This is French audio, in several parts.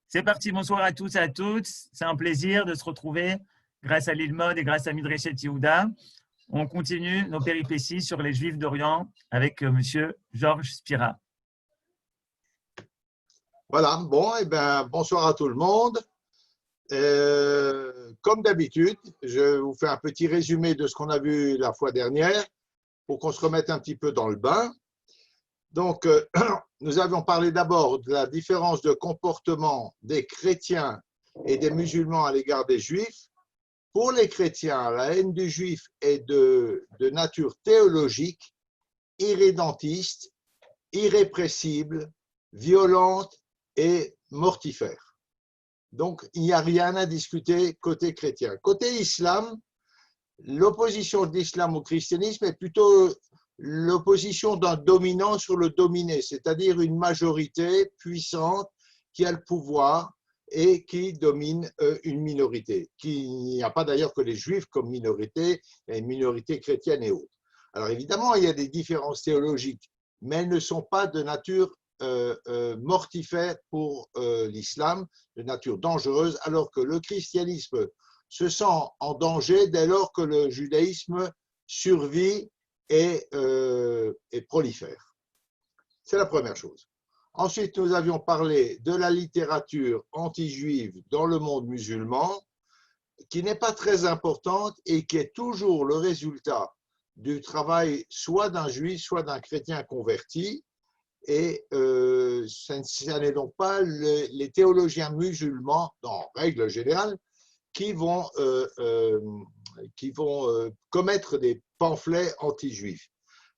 C'est parti, bonsoir à tous et à toutes. C'est un plaisir de se retrouver grâce à l'Ilmod et grâce à Midreshet Yehuda. On continue nos péripéties sur les Juifs d'Orient avec Monsieur Georges Spira. Voilà, bon, bonsoir à tout le monde. Comme d'habitude, je vous fais un petit résumé de ce qu'on a vu la fois dernière pour qu'on se remette un petit peu dans le bain. Donc, nous avions parlé d'abord de la différence de comportement des chrétiens et des musulmans à l'égard des juifs. Pour les chrétiens, la haine du juif est de nature théologique, irrédentiste, irrépressible, violente et mortifère. Donc, il n'y a rien à discuter côté chrétien. Côté islam, l'opposition de l'islam au christianisme est plutôt l'opposition d'un dominant sur le dominé, c'est-à-dire une majorité puissante qui a le pouvoir et qui domine une minorité. Il n'y a pas d'ailleurs que les juifs comme minorité, il y a une minorité chrétienne et autres. Alors évidemment, il y a des différences théologiques, mais elles ne sont pas de nature mortifère pour l'islam, de nature dangereuse, alors que le christianisme se sent en danger dès lors que le judaïsme survit et prolifère. C'est la première chose. Ensuite, nous avions parlé de la littérature anti-juive dans le monde musulman, qui n'est pas très importante et qui est toujours le résultat du travail soit d'un juif, soit d'un chrétien converti. Et ça n'est donc pas les théologiens musulmans, en règle générale, qui vont commettre des pamphlets anti-juifs.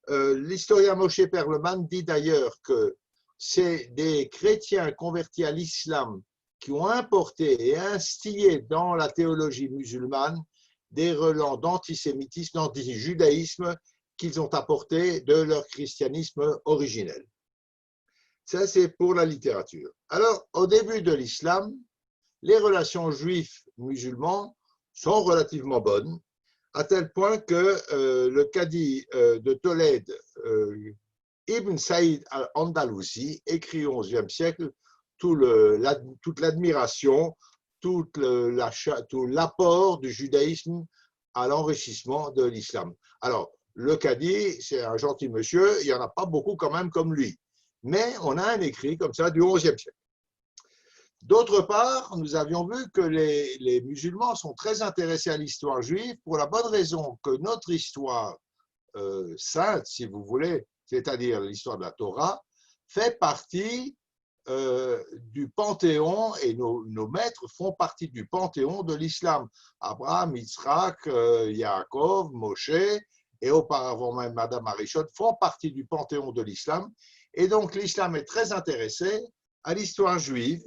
L'historien Moshe Perlman dit d'ailleurs que c'est des chrétiens convertis à l'islam qui ont importé et instillé dans la théologie musulmane des relents d'antisémitisme, d'antijudaïsme qu'ils ont apportés de leur christianisme originel. Ça, c'est pour la littérature. Alors, au début de l'islam, les relations juifs-musulmans sont relativement bonnes, à tel point que le cadi de Tolède, Ibn Saïd al-Andalousi, écrit au XIe siècle toute l'admiration, tout l'apport du judaïsme à l'enrichissement de l'islam. Alors, le cadi, c'est un gentil monsieur, il n'y en a pas beaucoup quand même comme lui. Mais on a un écrit comme ça du XIe siècle. D'autre part, nous avions vu que les musulmans sont très intéressés à l'histoire juive pour la bonne raison que notre histoire sainte, si vous voulez, c'est-à-dire l'histoire de la Torah, fait partie du panthéon, et nos maîtres font partie du panthéon de l'islam. Abraham, Yitzhak, Yaakov, Moshe, et auparavant même Madame Arishon font partie du panthéon de l'islam. Et donc l'islam est très intéressé à l'histoire juive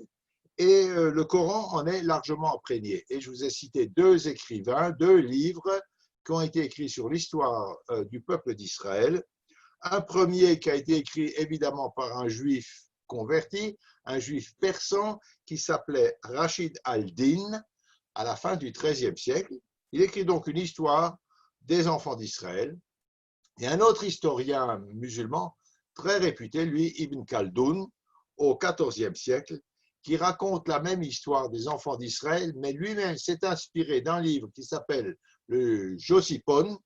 et le Coran en est largement imprégné. Et je vous ai cité deux écrivains, deux livres qui ont été écrits sur l'histoire du peuple d'Israël. Un premier qui a été écrit évidemment par un juif converti, un juif persan qui s'appelait Rachid al-Din à la fin du XIIIe siècle. Il écrit donc une histoire des enfants d'Israël. Et un autre historien musulman très réputé, lui, Ibn Khaldoun, au XIVe siècle, qui raconte la même histoire des enfants d'Israël, mais lui-même s'est inspiré d'un livre qui s'appelle le Josipon.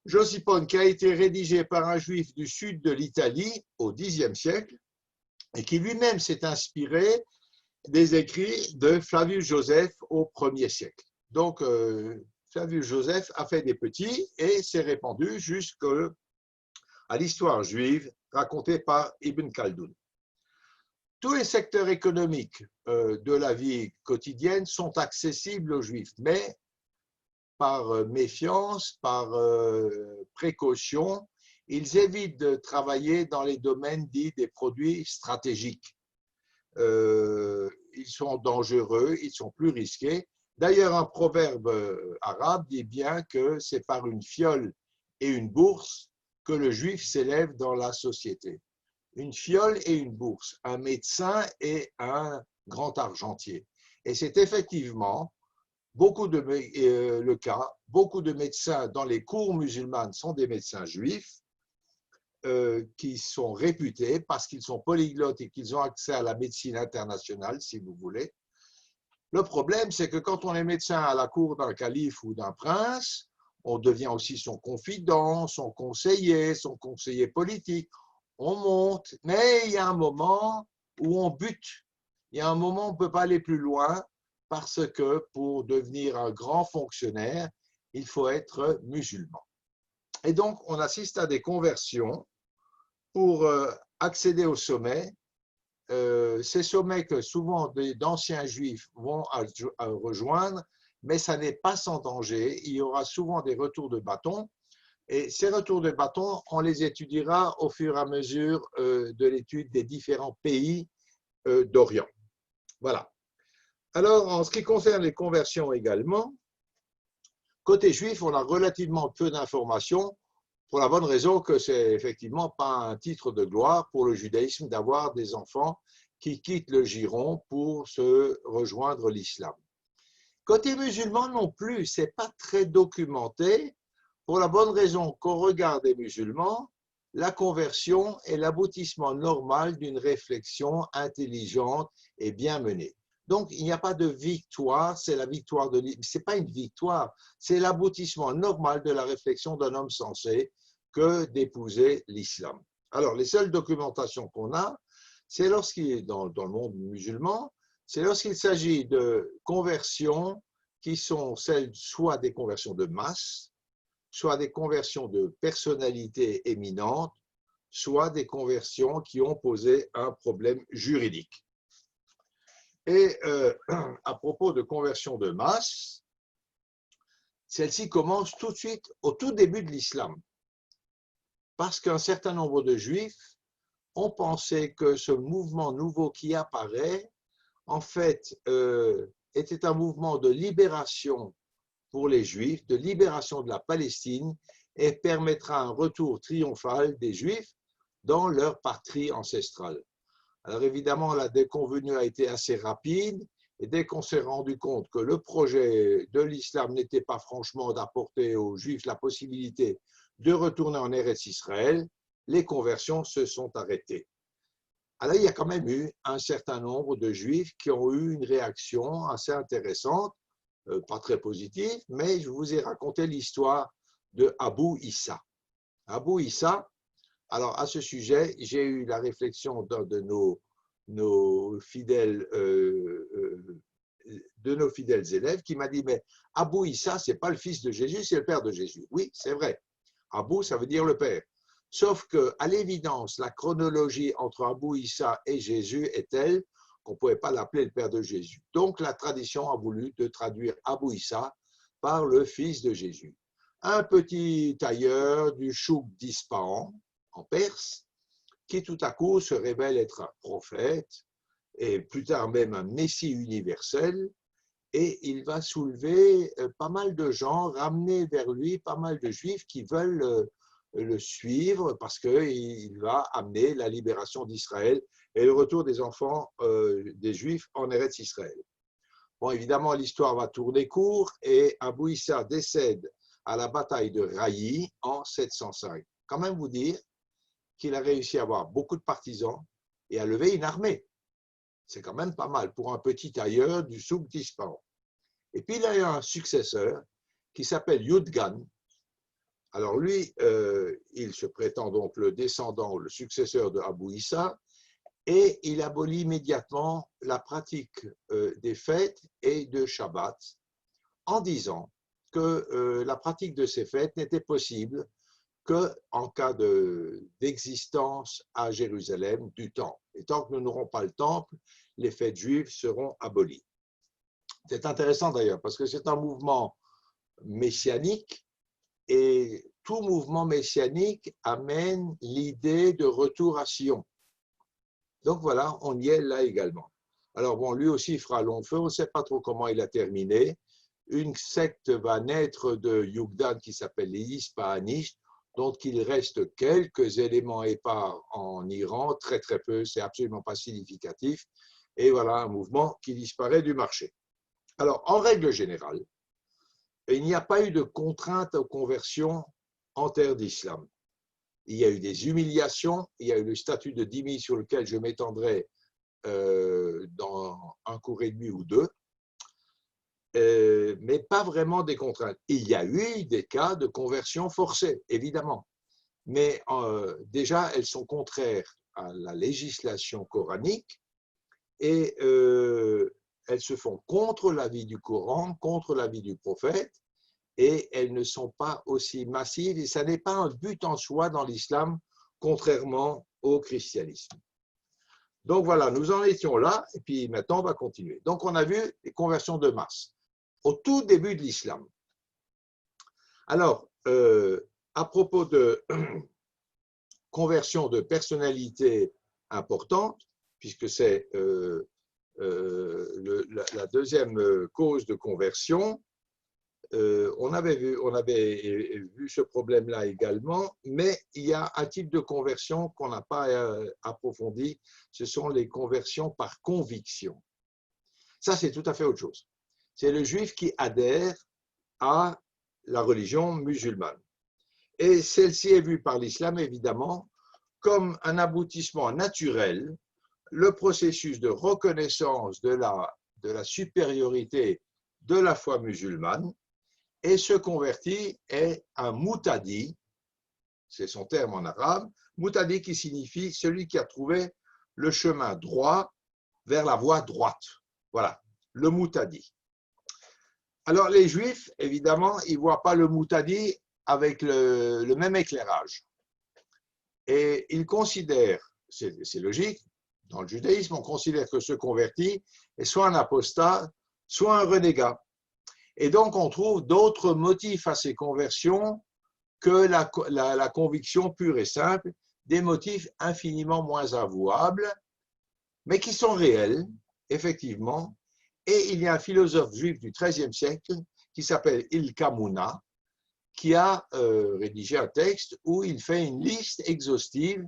Josipon qui a été rédigé par un juif du sud de l'Italie au Xe siècle et qui lui-même s'est inspiré des écrits de Flavius Joseph au 1er siècle. Donc, Flavius Joseph a fait des petits et s'est répandu jusqu'à l'histoire juive racontée par Ibn Khaldoun. Tous les secteurs économiques de la vie quotidienne sont accessibles aux juifs, mais par méfiance, par précaution, ils évitent de travailler dans les domaines dits des produits stratégiques. Ils sont dangereux, ils sont plus risqués. D'ailleurs, un proverbe arabe dit bien que c'est par une fiole et une bourse que le juif s'élève dans la société. Une fiole et une bourse, un médecin et un grand argentier. Et c'est effectivement le cas. Beaucoup de médecins dans les cours musulmanes sont des médecins juifs qui sont réputés parce qu'ils sont polyglottes et qu'ils ont accès à la médecine internationale, si vous voulez. Le problème, c'est que quand on est médecin à la cour d'un calife ou d'un prince, on devient aussi son confident, son conseiller politique. On monte, mais il y a un moment où on bute. Il y a un moment où on ne peut pas aller plus loin parce que pour devenir un grand fonctionnaire, il faut être musulman. Et donc, on assiste à des conversions pour accéder au sommet. Ces sommets que souvent d'anciens juifs vont à rejoindre, mais ça n'est pas sans danger. Il y aura souvent des retours de bâton. Et ces retours de bâton, on les étudiera au fur et à mesure de l'étude des différents pays d'Orient. Voilà. Alors, en ce qui concerne les conversions également, côté juif, on a relativement peu d'informations pour la bonne raison que c'est effectivement pas un titre de gloire pour le judaïsme d'avoir des enfants qui quittent le giron pour se rejoindre l'islam. Côté musulman non plus, c'est pas très documenté pour la bonne raison qu'au regard des musulmans, la conversion est l'aboutissement normal d'une réflexion intelligente et bien menée. Donc, il n'y a pas de victoire, c'est la victoire de l'islam. Ce n'est pas une victoire, c'est l'aboutissement normal de la réflexion d'un homme sensé que d'épouser l'islam. Alors, les seules documentations qu'on a, c'est lorsqu'il, dans le monde musulman, c'est lorsqu'il s'agit de conversions qui sont celles soit des conversions de masse, soit des conversions de personnalités éminentes, soit des conversions qui ont posé un problème juridique. Et à propos de conversion de masse, celle-ci commence tout de suite au tout début de l'islam, parce qu'un certain nombre de juifs ont pensé que ce mouvement nouveau qui apparaît, en fait, était un mouvement de libération pour les Juifs, de libération de la Palestine, et permettra un retour triomphal des Juifs dans leur patrie ancestrale. Alors évidemment, la déconvenue a été assez rapide, et dès qu'on s'est rendu compte que le projet de l'islam n'était pas franchement d'apporter aux Juifs la possibilité de retourner en Eretz Israël, les conversions se sont arrêtées. Alors il y a quand même eu un certain nombre de Juifs qui ont eu une réaction assez intéressante, pas très positive, mais je vous ai raconté l'histoire de Abu Issa. Abu Issa, alors à ce sujet, j'ai eu la réflexion d'un de nos fidèles élèves qui m'a dit, mais Abu Issa, ce n'est pas le fils de Jésus, c'est le père de Jésus. Oui, c'est vrai. Abu, ça veut dire le père. Sauf qu'à l'évidence, la chronologie entre Abu Issa et Jésus est telle qu'on ne pouvait pas l'appeler le père de Jésus. Donc la tradition a voulu de traduire Abu Issa par le fils de Jésus. Un petit tailleur du chouk d'Ispahan, en Perse, qui tout à coup se révèle être un prophète et plus tard même un messie universel, et il va soulever pas mal de gens, ramener vers lui pas mal de juifs qui veulent le suivre parce qu'il va amener la libération d'Israël et le retour des enfants des juifs en Eretz Israël. Bon, évidemment, l'histoire va tourner court et Abu Issa décède à la bataille de Raï en 705. Quand même vous dire qu'il a réussi à avoir beaucoup de partisans et à lever une armée. C'est quand même pas mal pour un petit tailleur du souk d'Ispahan. Et puis il a eu un successeur qui s'appelle Yudgan. Alors lui, il se prétend donc le descendant, le successeur de Abu Issa, et il abolit immédiatement la pratique des fêtes et de Shabbat en disant que la pratique de ces fêtes n'était possible qu'en cas d'existence à Jérusalem du temple. Et tant que nous n'aurons pas le temple, les fêtes juives seront abolies. C'est intéressant d'ailleurs parce que c'est un mouvement messianique et tout mouvement messianique amène l'idée de retour à Sion. Donc voilà, on y est là également. Alors bon, lui aussi fera long feu, on ne sait pas trop comment il a terminé. Une secte va naître de Yugdan qui s'appelle les Ispahanistes, dont il reste quelques éléments épars en Iran, très très peu, c'est absolument pas significatif. Et voilà un mouvement qui disparaît du marché. Alors, en règle générale, il n'y a pas eu de contrainte aux conversions en terre d'islam. il y a eu des humiliations, il y a eu le statut de dhimmi sur lequel je m'étendrai dans un cours et demi ou deux, mais pas vraiment des contraintes. Il y a eu des cas de conversion forcée, évidemment, mais déjà, elles sont contraires à la législation coranique et elles se font contre l'avis du Coran, contre l'avis du prophète, et elles ne sont pas aussi massives, et ça n'est pas un but en soi dans l'islam, contrairement au christianisme. Donc voilà, nous en étions là, et puis maintenant on va continuer. Donc on a vu les conversions de masse, au tout début de l'islam. Alors, à propos de conversion de personnalités importantes, puisque c'est la deuxième cause de conversion, on avait vu ce problème-là également, mais il y a un type de conversion qu'on n'a pas approfondi, ce sont les conversions par conviction. Ça, c'est tout à fait autre chose. C'est le juif qui adhère à la religion musulmane. Et celle-ci est vue par l'islam, évidemment, comme un aboutissement naturel, le processus de reconnaissance de la supériorité de la foi musulmane, et se convertit est un moutadi, c'est son terme en arabe, moutadi qui signifie celui qui a trouvé le chemin droit vers la voie droite. Voilà, le moutadi. Alors les juifs, évidemment, ils ne voient pas le moutadi avec le même éclairage. Et ils considèrent, c'est logique, dans le judaïsme, on considère que ce converti est soit un apostat, soit un renégat. Et donc, on trouve d'autres motifs à ces conversions que la conviction pure et simple, des motifs infiniment moins avouables, mais qui sont réels, effectivement. Et il y a un philosophe juif du XIIIe siècle qui s'appelle Ilka Mouna, qui a rédigé un texte où il fait une liste exhaustive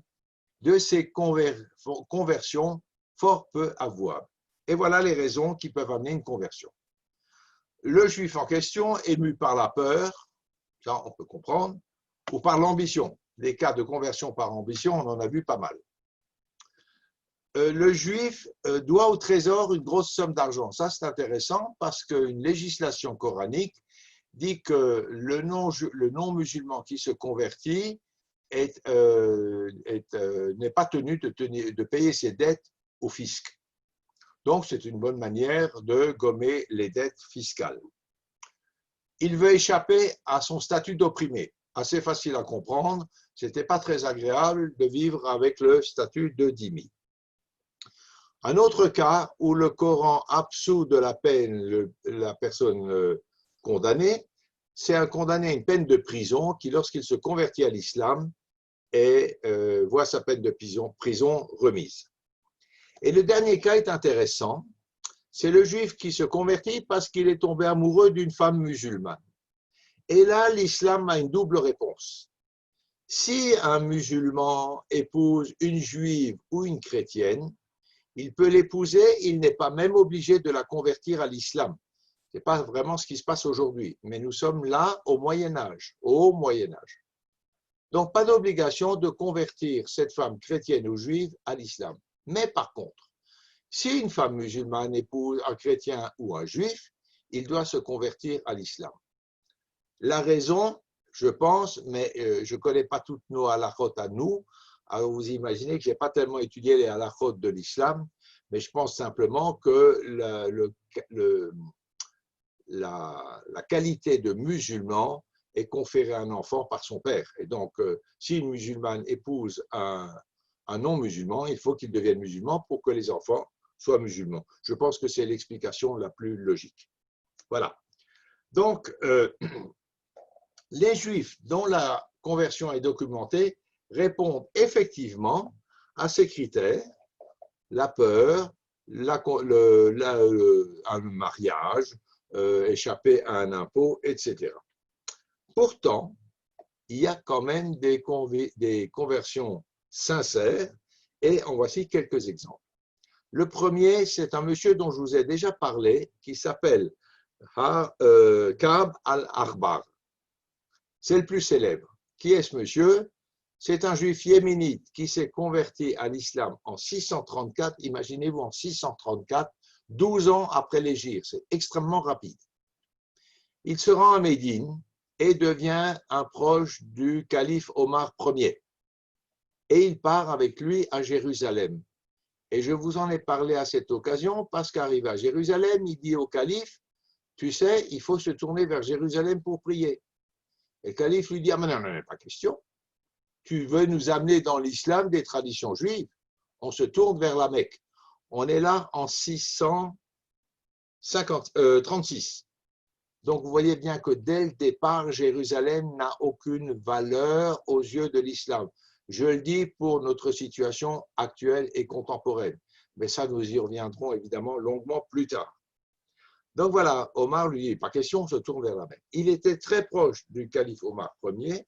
de ces conversions fort peu avouables. Et voilà les raisons qui peuvent amener une conversion. Le juif en question, ému par la peur, ça on peut comprendre, ou par l'ambition. Les cas de conversion par ambition, on en a vu pas mal. Le juif doit au trésor une grosse somme d'argent. Ça, c'est intéressant parce qu'une législation coranique dit que le non-musulman qui se convertit n'est pas tenu de payer ses dettes au fisc. Donc, c'est une bonne manière de gommer les dettes fiscales. Il veut échapper à son statut d'opprimé. Assez facile à comprendre, ce n'était pas très agréable de vivre avec le statut de dhimmi. Un autre cas où le Coran absout de la peine la personne condamnée, c'est un condamné à une peine de prison qui, lorsqu'il se convertit à l'islam, voit sa peine de prison remise. Et le dernier cas est intéressant, c'est le juif qui se convertit parce qu'il est tombé amoureux d'une femme musulmane. Et là, l'islam a une double réponse. Si un musulman épouse une juive ou une chrétienne, il peut l'épouser, il n'est pas même obligé de la convertir à l'islam. Ce n'est pas vraiment ce qui se passe aujourd'hui, mais nous sommes là au Moyen-Âge, Donc, pas d'obligation de convertir cette femme chrétienne ou juive à l'islam. Mais par contre, si une femme musulmane épouse un chrétien ou un juif, il doit se convertir à l'islam. La raison, je pense, mais je ne connais pas toutes nos halakhot à nous, alors vous imaginez que je n'ai pas tellement étudié les halakhot de l'islam, mais je pense simplement que la qualité de musulman est conférée à un enfant par son père. Et donc, si une musulmane épouse un non-musulman, il faut qu'il devienne musulman pour que les enfants soient musulmans. Je pense que c'est l'explication la plus logique. Voilà. Donc, les juifs dont la conversion est documentée répondent effectivement à ces critères, la peur, un mariage, échapper à un impôt, etc. Pourtant, il y a quand même des conversions sincères et en voici quelques exemples. Le premier, c'est un monsieur dont je vous ai déjà parlé qui s'appelle Ka'b al-Ahbar. C'est le plus célèbre. Qui est ce monsieur? C'est un juif yéménite qui s'est converti à l'islam en 634. Imaginez-vous, en 634, 12 ans après l'hégire. C'est extrêmement rapide. Il se rend à Médine et devient un proche du calife Omar Ier. Et il part avec lui à Jérusalem. Et je vous en ai parlé à cette occasion parce qu'arrivé à Jérusalem, il dit au calife, tu sais, il faut se tourner vers Jérusalem pour prier. Et le calife lui dit, ah, mais non, non, pas question. Tu veux nous amener dans l'islam des traditions juives. On se tourne vers la Mecque. On est là en 636. Donc, vous voyez bien que dès le départ, Jérusalem n'a aucune valeur aux yeux de l'islam. Je le dis pour notre situation actuelle et contemporaine. Mais ça, nous y reviendrons évidemment longuement plus tard. Donc voilà, Omar lui dit, pas question, on se tourne vers la Mecque. Il était très proche du calife Omar Ier.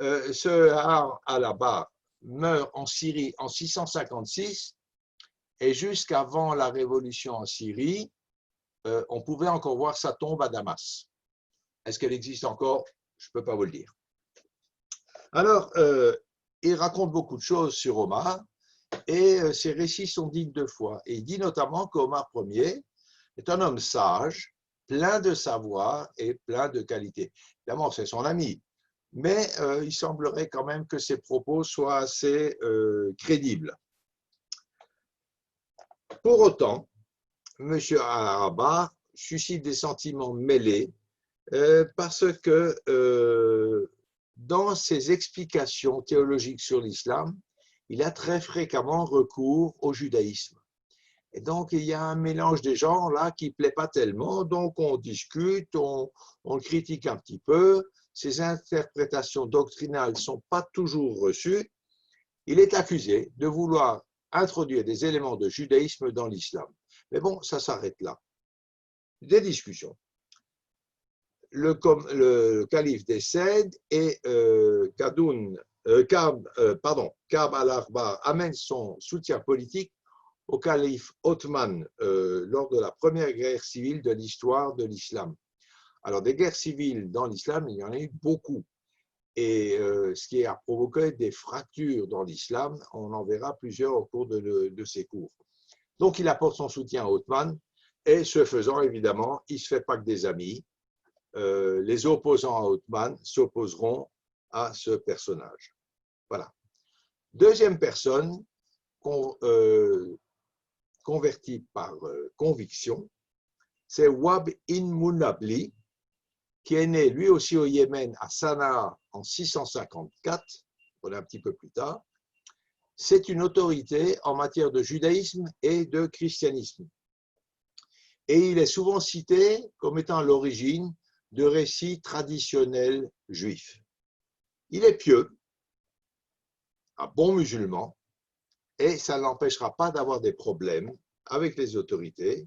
Ce Har al-Abar meurt en Syrie en 656 et jusqu'avant la révolution en Syrie, on pouvait encore voir sa tombe à Damas. Est-ce qu'elle existe encore? Je ne peux pas vous le dire. Alors, il raconte beaucoup de choses sur Omar et ses récits sont dignes de foi. Et il dit notamment qu'Omar Ier est un homme sage, plein de savoir et plein de qualité. Évidemment, c'est son ami, mais il semblerait quand même que ses propos soient assez crédibles. Pour autant, M. al-Abar suscite des sentiments mêlés parce que dans ses explications théologiques sur l'islam, il a très fréquemment recours au judaïsme. Et donc, il y a un mélange des genres là qui ne plaît pas tellement, donc on discute, on le critique un petit peu, ses interprétations doctrinales ne sont pas toujours reçues. Il est accusé de vouloir introduire des éléments de judaïsme dans l'islam. Mais bon, ça s'arrête là. Des discussions. Le calife décède et Ka'b al-Akhbar amène son soutien politique au calife Othman lors de la première guerre civile de l'histoire de l'islam. Alors, des guerres civiles dans l'islam, il y en a eu beaucoup. Et ce qui a provoqué des fractures dans l'islam, on en verra plusieurs au cours de ces cours. Donc, il apporte son soutien à Othman et ce faisant, évidemment, il ne se fait pas que des amis. Les opposants à Othman s'opposeront à ce personnage. Voilà. Deuxième personne convertie par conviction, c'est Wahb ibn Munabli, qui est né lui aussi au Yémen, à Sanaa, en 654, on est un petit peu plus tard. C'est une autorité en matière de judaïsme et de christianisme. Et il est souvent cité comme étant l'origine de récits traditionnels juifs. Il est pieux, un bon musulman, et ça ne l'empêchera pas d'avoir des problèmes avec les autorités.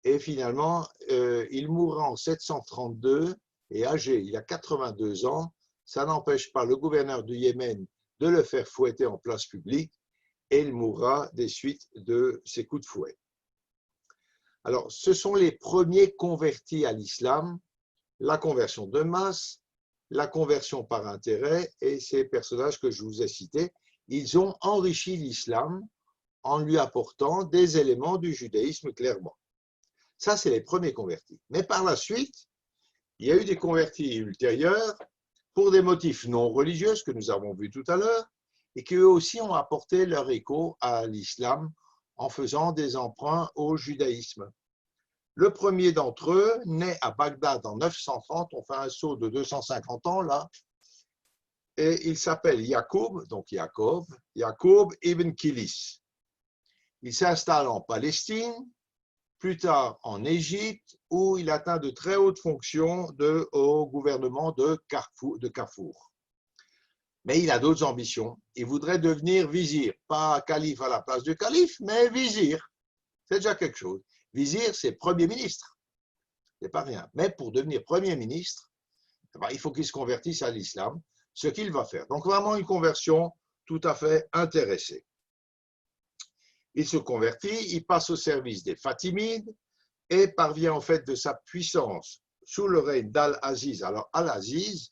Et finalement, il mourra en 732 et âgé, il a 82 ans. Ça n'empêche pas le gouverneur du Yémen de le faire fouetter en place publique et il mourra des suites de ses coups de fouet. Alors, ce sont les premiers convertis à l'islam, la conversion de masse, la conversion par intérêt et ces personnages que je vous ai cités, ils ont enrichi l'islam en lui apportant des éléments du judaïsme clairement. Ça, c'est les premiers convertis. Mais par la suite, il y a eu des convertis ultérieurs pour des motifs non religieux, ce que nous avons vu tout à l'heure, et qui eux aussi ont apporté leur écho à l'islam en faisant des emprunts au judaïsme. Le premier d'entre eux, né à Bagdad en 930, on fait un saut de 250 ans là, et il s'appelle Yacoub, donc Yacoub ibn Kilis. Il s'installe en Palestine, plus tard en Égypte, où il atteint de très hautes fonctions au gouvernement de Carrefour. Mais il a d'autres ambitions. Il voudrait devenir vizir, pas calife à la place du calife, mais vizir. C'est déjà quelque chose. Vizir, c'est premier ministre. C'est pas rien. Mais pour devenir premier ministre, il faut qu'il se convertisse à l'islam, ce qu'il va faire. Donc vraiment une conversion tout à fait intéressée. Il se convertit, il passe au service des Fatimides et parvient en fait de sa puissance sous le règne d'Al-Aziz. Alors Al-Aziz,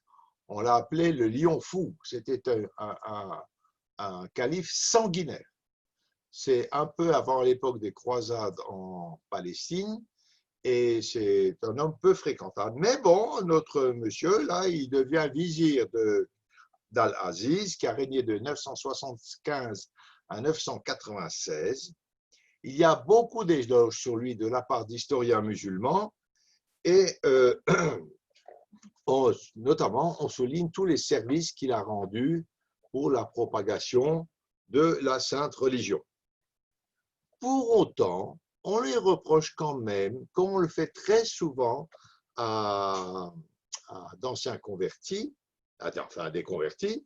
On l'a appelé le lion fou. C'était un calife sanguinaire. C'est un peu avant l'époque des croisades en Palestine et c'est un homme peu fréquentable. Mais bon, notre monsieur, là, il devient vizir d'Al-Aziz, qui a régné de 975 à 996. Il y a beaucoup d'éloges sur lui de la part d'historiens musulmans et notamment on souligne tous les services qu'il a rendus pour la propagation de la sainte religion. Pour autant, on lui reproche quand même, comme on le fait très souvent d'anciens convertis, enfin des convertis,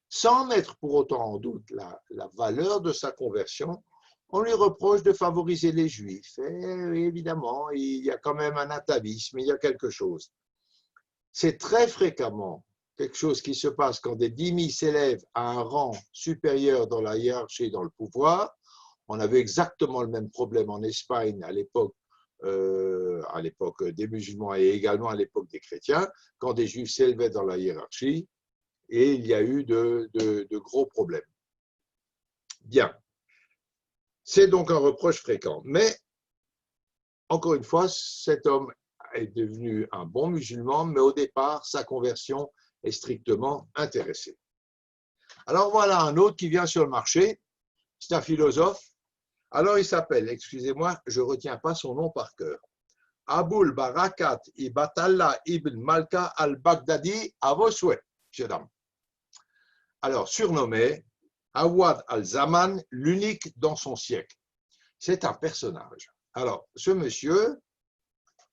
sans mettre pour autant en doute la valeur de sa conversion, on lui reproche de favoriser les Juifs. Et évidemment, il y a quand même un atavisme, il y a quelque chose. C'est très fréquemment quelque chose qui se passe quand des dhimmis s'élèvent à un rang supérieur dans la hiérarchie, dans le pouvoir. On avait exactement le même problème en Espagne à l'époque des musulmans et également à l'époque des chrétiens, quand des Juifs s'élevaient dans la hiérarchie, et il y a eu de gros problèmes. Bien. C'est donc un reproche fréquent. Mais, encore une fois, cet homme est devenu un bon musulman, mais au départ, sa conversion est strictement intéressée. Alors voilà un autre qui vient sur le marché, c'est un philosophe. Alors il s'appelle, excusez-moi, je ne retiens pas son nom par cœur, Aboul Barakat Ibatallah ibn Malka al-Baghdadi à vos souhaits, monsieur dame. Alors, surnommé Awad al-Zaman, l'unique dans son siècle. C'est un personnage. Alors, ce monsieur,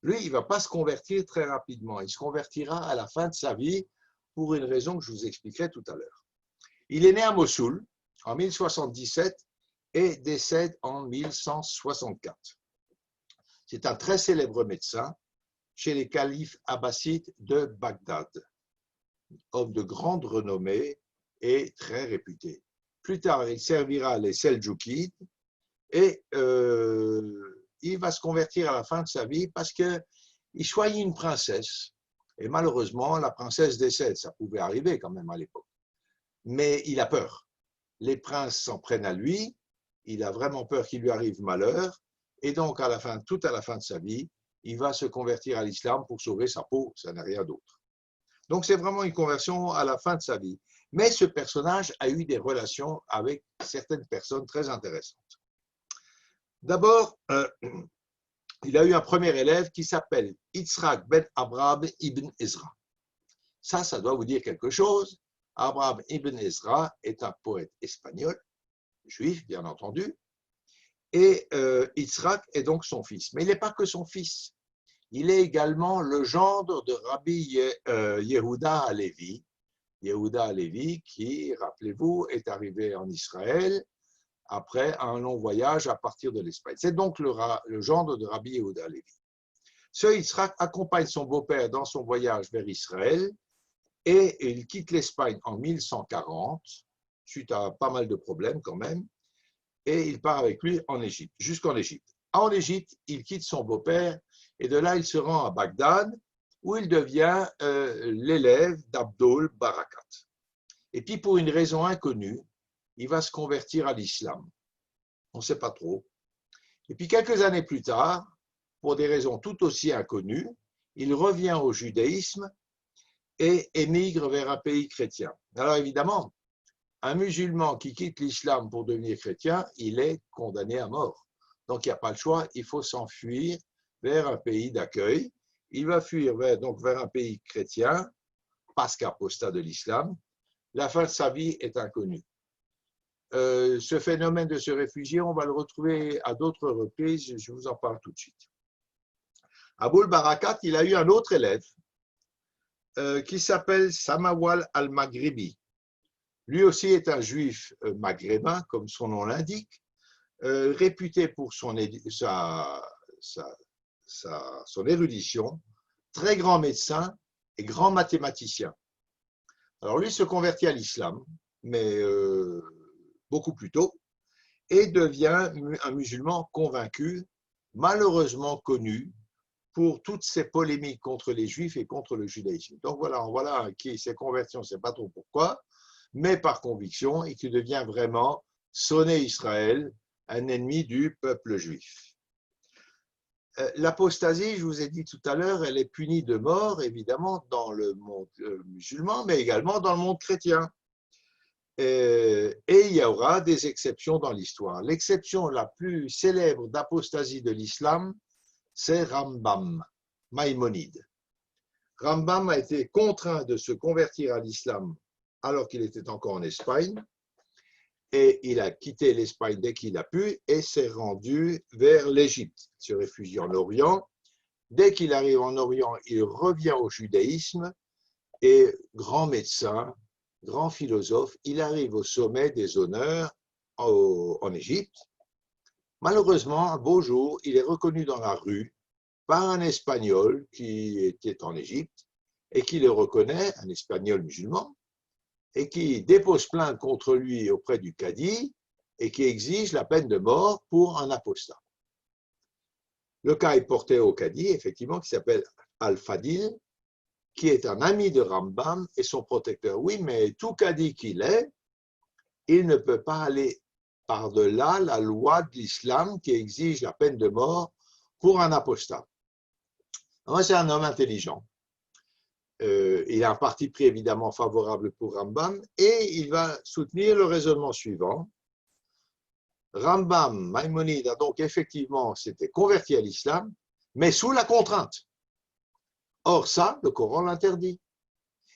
lui, il ne va pas se convertir très rapidement. Il se convertira à la fin de sa vie pour une raison que je vous expliquerai tout à l'heure. Il est né à Mossoul en 1077 et décède en 1164. C'est un très célèbre médecin chez les califes abbassides de Bagdad, homme de grande renommée et très réputé. Plus tard, il servira les Seldjoukides et il va se convertir à la fin de sa vie parce qu'il choisit une princesse. Et malheureusement, la princesse décède. Ça pouvait arriver quand même à l'époque. Mais il a peur. Les princes s'en prennent à lui. Il a vraiment peur qu'il lui arrive malheur. Et donc, tout à la fin de sa vie, il va se convertir à l'islam pour sauver sa peau. Ça n'a rien d'autre. Donc, c'est vraiment une conversion à la fin de sa vie. Mais ce personnage a eu des relations avec certaines personnes très intéressantes. D'abord, il a eu un premier élève qui s'appelle Yitzhak ben Abraham ibn Ezra. Ça doit vous dire quelque chose. Abraham ibn Ezra est un poète espagnol, juif bien entendu, et Yitzhak est donc son fils. Mais il n'est pas que son fils. Il est également le gendre de Rabbi Yehuda Halevi. Yehuda Halevi qui, rappelez-vous, est arrivé en Israël après un long voyage à partir de l'Espagne. C'est donc le gendre de Rabbi Yehuda Halevi. Ce Yitzhak accompagne son beau-père dans son voyage vers Israël et il quitte l'Espagne en 1140, suite à pas mal de problèmes quand même, et il part avec lui en Égypte, jusqu'en Égypte. En Égypte, il quitte son beau-père et de là, il se rend à Bagdad, où il devient l'élève d'Abdul Barakat. Et puis, pour une raison inconnue, il va se convertir à l'islam. On ne sait pas trop. Et puis, quelques années plus tard, pour des raisons tout aussi inconnues, il revient au judaïsme et émigre vers un pays chrétien. Alors, évidemment, un musulman qui quitte l'islam pour devenir chrétien, il est condamné à mort. Donc, il n'y a pas le choix, il faut s'enfuir vers un pays d'accueil. Il va fuir vers un pays chrétien, parce qu'apostat de l'islam. La fin de sa vie est inconnue. Ce phénomène de se réfugier, on va le retrouver à d'autres reprises, je vous en parle tout de suite. Aboul Barakat, il a eu un autre élève qui s'appelle Samawal al-Maghribi. Lui aussi est un juif maghrébin, comme son nom l'indique, réputé pour son érudition, très grand médecin et grand mathématicien. Alors lui se convertit à l'islam, mais beaucoup plus tôt, et devient un musulman convaincu, malheureusement connu pour toutes ces polémiques contre les Juifs et contre le judaïsme. Donc voilà qui s'est converti, on ne sait pas trop pourquoi, mais par conviction, et qui devient vraiment sonner Israël, un ennemi du peuple juif. L'apostasie, je vous ai dit tout à l'heure, elle est punie de mort, évidemment, dans le monde musulman, mais également dans le monde chrétien. Et il y aura des exceptions dans l'histoire. L'exception la plus célèbre d'apostasie de l'islam, c'est Rambam, Maïmonide. Rambam a été contraint de se convertir à l'islam alors qu'il était encore en Espagne, et il a quitté l'Espagne dès qu'il a pu et s'est rendu vers l'Égypte. Il se réfugie en Orient. Dès qu'il arrive en Orient, il revient au judaïsme et grand médecin, grand philosophe, il arrive au sommet des honneurs en Égypte. Malheureusement, un beau jour, il est reconnu dans la rue par un Espagnol qui était en Égypte et qui le reconnaît, un Espagnol musulman, et qui dépose plainte contre lui auprès du cadi et qui exige la peine de mort pour un apostat. Le cas est porté au cadi, effectivement, qui s'appelle Al-Fadil, qui est un ami de Rambam et son protecteur. Oui, mais tout cadi qu'il est, il ne peut pas aller par-delà la loi de l'islam qui exige la peine de mort pour un apostat. Moi, c'est un homme intelligent. Il a un parti pris évidemment favorable pour Rambam et il va soutenir le raisonnement suivant. Rambam, Maïmonide, a donc effectivement s'était converti à l'islam, mais sous la contrainte. Or ça, le Coran l'interdit.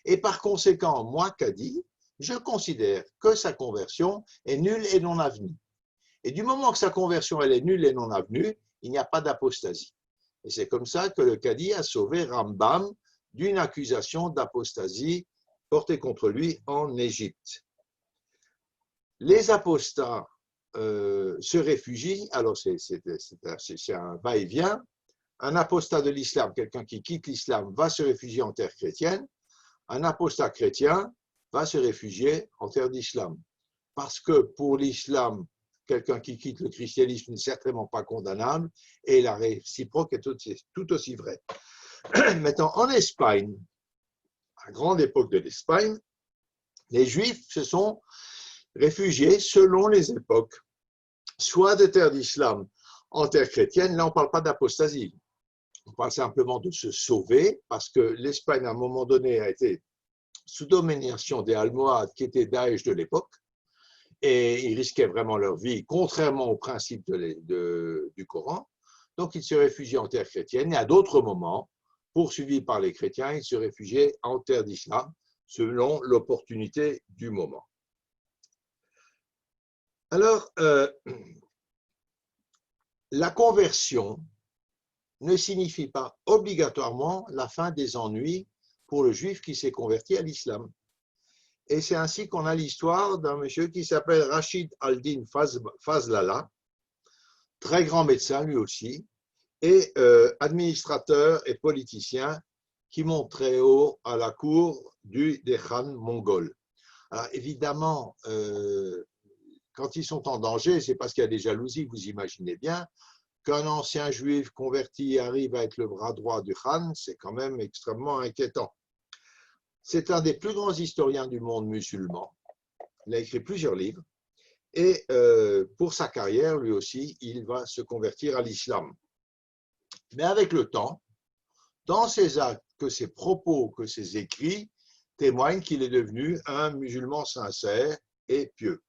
Et par conséquent, moi, Kadi, je considère que sa conversion est nulle et non avenue. Et du moment que sa conversion elle est nulle et non avenue, il n'y a pas d'apostasie. Et c'est comme ça que le Kadi a sauvé Rambam d'une accusation d'apostasie portée contre lui en Égypte. Les apostats se réfugient, alors c'est un va-et-vient. Un apostat de l'islam, quelqu'un qui quitte l'islam, va se réfugier en terre chrétienne. Un apostat chrétien va se réfugier en terre d'islam. Parce que pour l'islam, quelqu'un qui quitte le christianisme n'est certainement pas condamnable et la réciproque est tout aussi vraie. Maintenant, en Espagne, à la grande époque de l'Espagne, les Juifs se sont réfugiés selon les époques, soit de terre d'islam en terre chrétienne, là on ne parle pas d'apostasie, on parle simplement de se sauver, parce que l'Espagne à un moment donné a été sous domination des Almohades qui étaient Daesh de l'époque, et ils risquaient vraiment leur vie, contrairement aux principes du Coran, donc ils se réfugiaient en terre chrétienne, et à d'autres moments, poursuivis par les chrétiens, ils se réfugiaient en terre d'islam, selon l'opportunité du moment. Alors, la conversion ne signifie pas obligatoirement la fin des ennuis pour le juif qui s'est converti à l'islam. Et c'est ainsi qu'on a l'histoire d'un monsieur qui s'appelle Rachid al-Din Fazlala, très grand médecin lui aussi, et administrateur et politicien qui monte très haut à la cour des Khan mongols. Alors évidemment, quand ils sont en danger, c'est parce qu'il y a des jalousies, vous imaginez bien, qu'un ancien juif converti arrive à être le bras droit du Khan, c'est quand même extrêmement inquiétant. C'est un des plus grands historiens du monde musulman. Il a écrit plusieurs livres et pour sa carrière, lui aussi, il va se convertir à l'islam. Mais avec le temps, dans ses actes, que ses propos, que ses écrits témoignent qu'il est devenu un musulman sincère et pieux.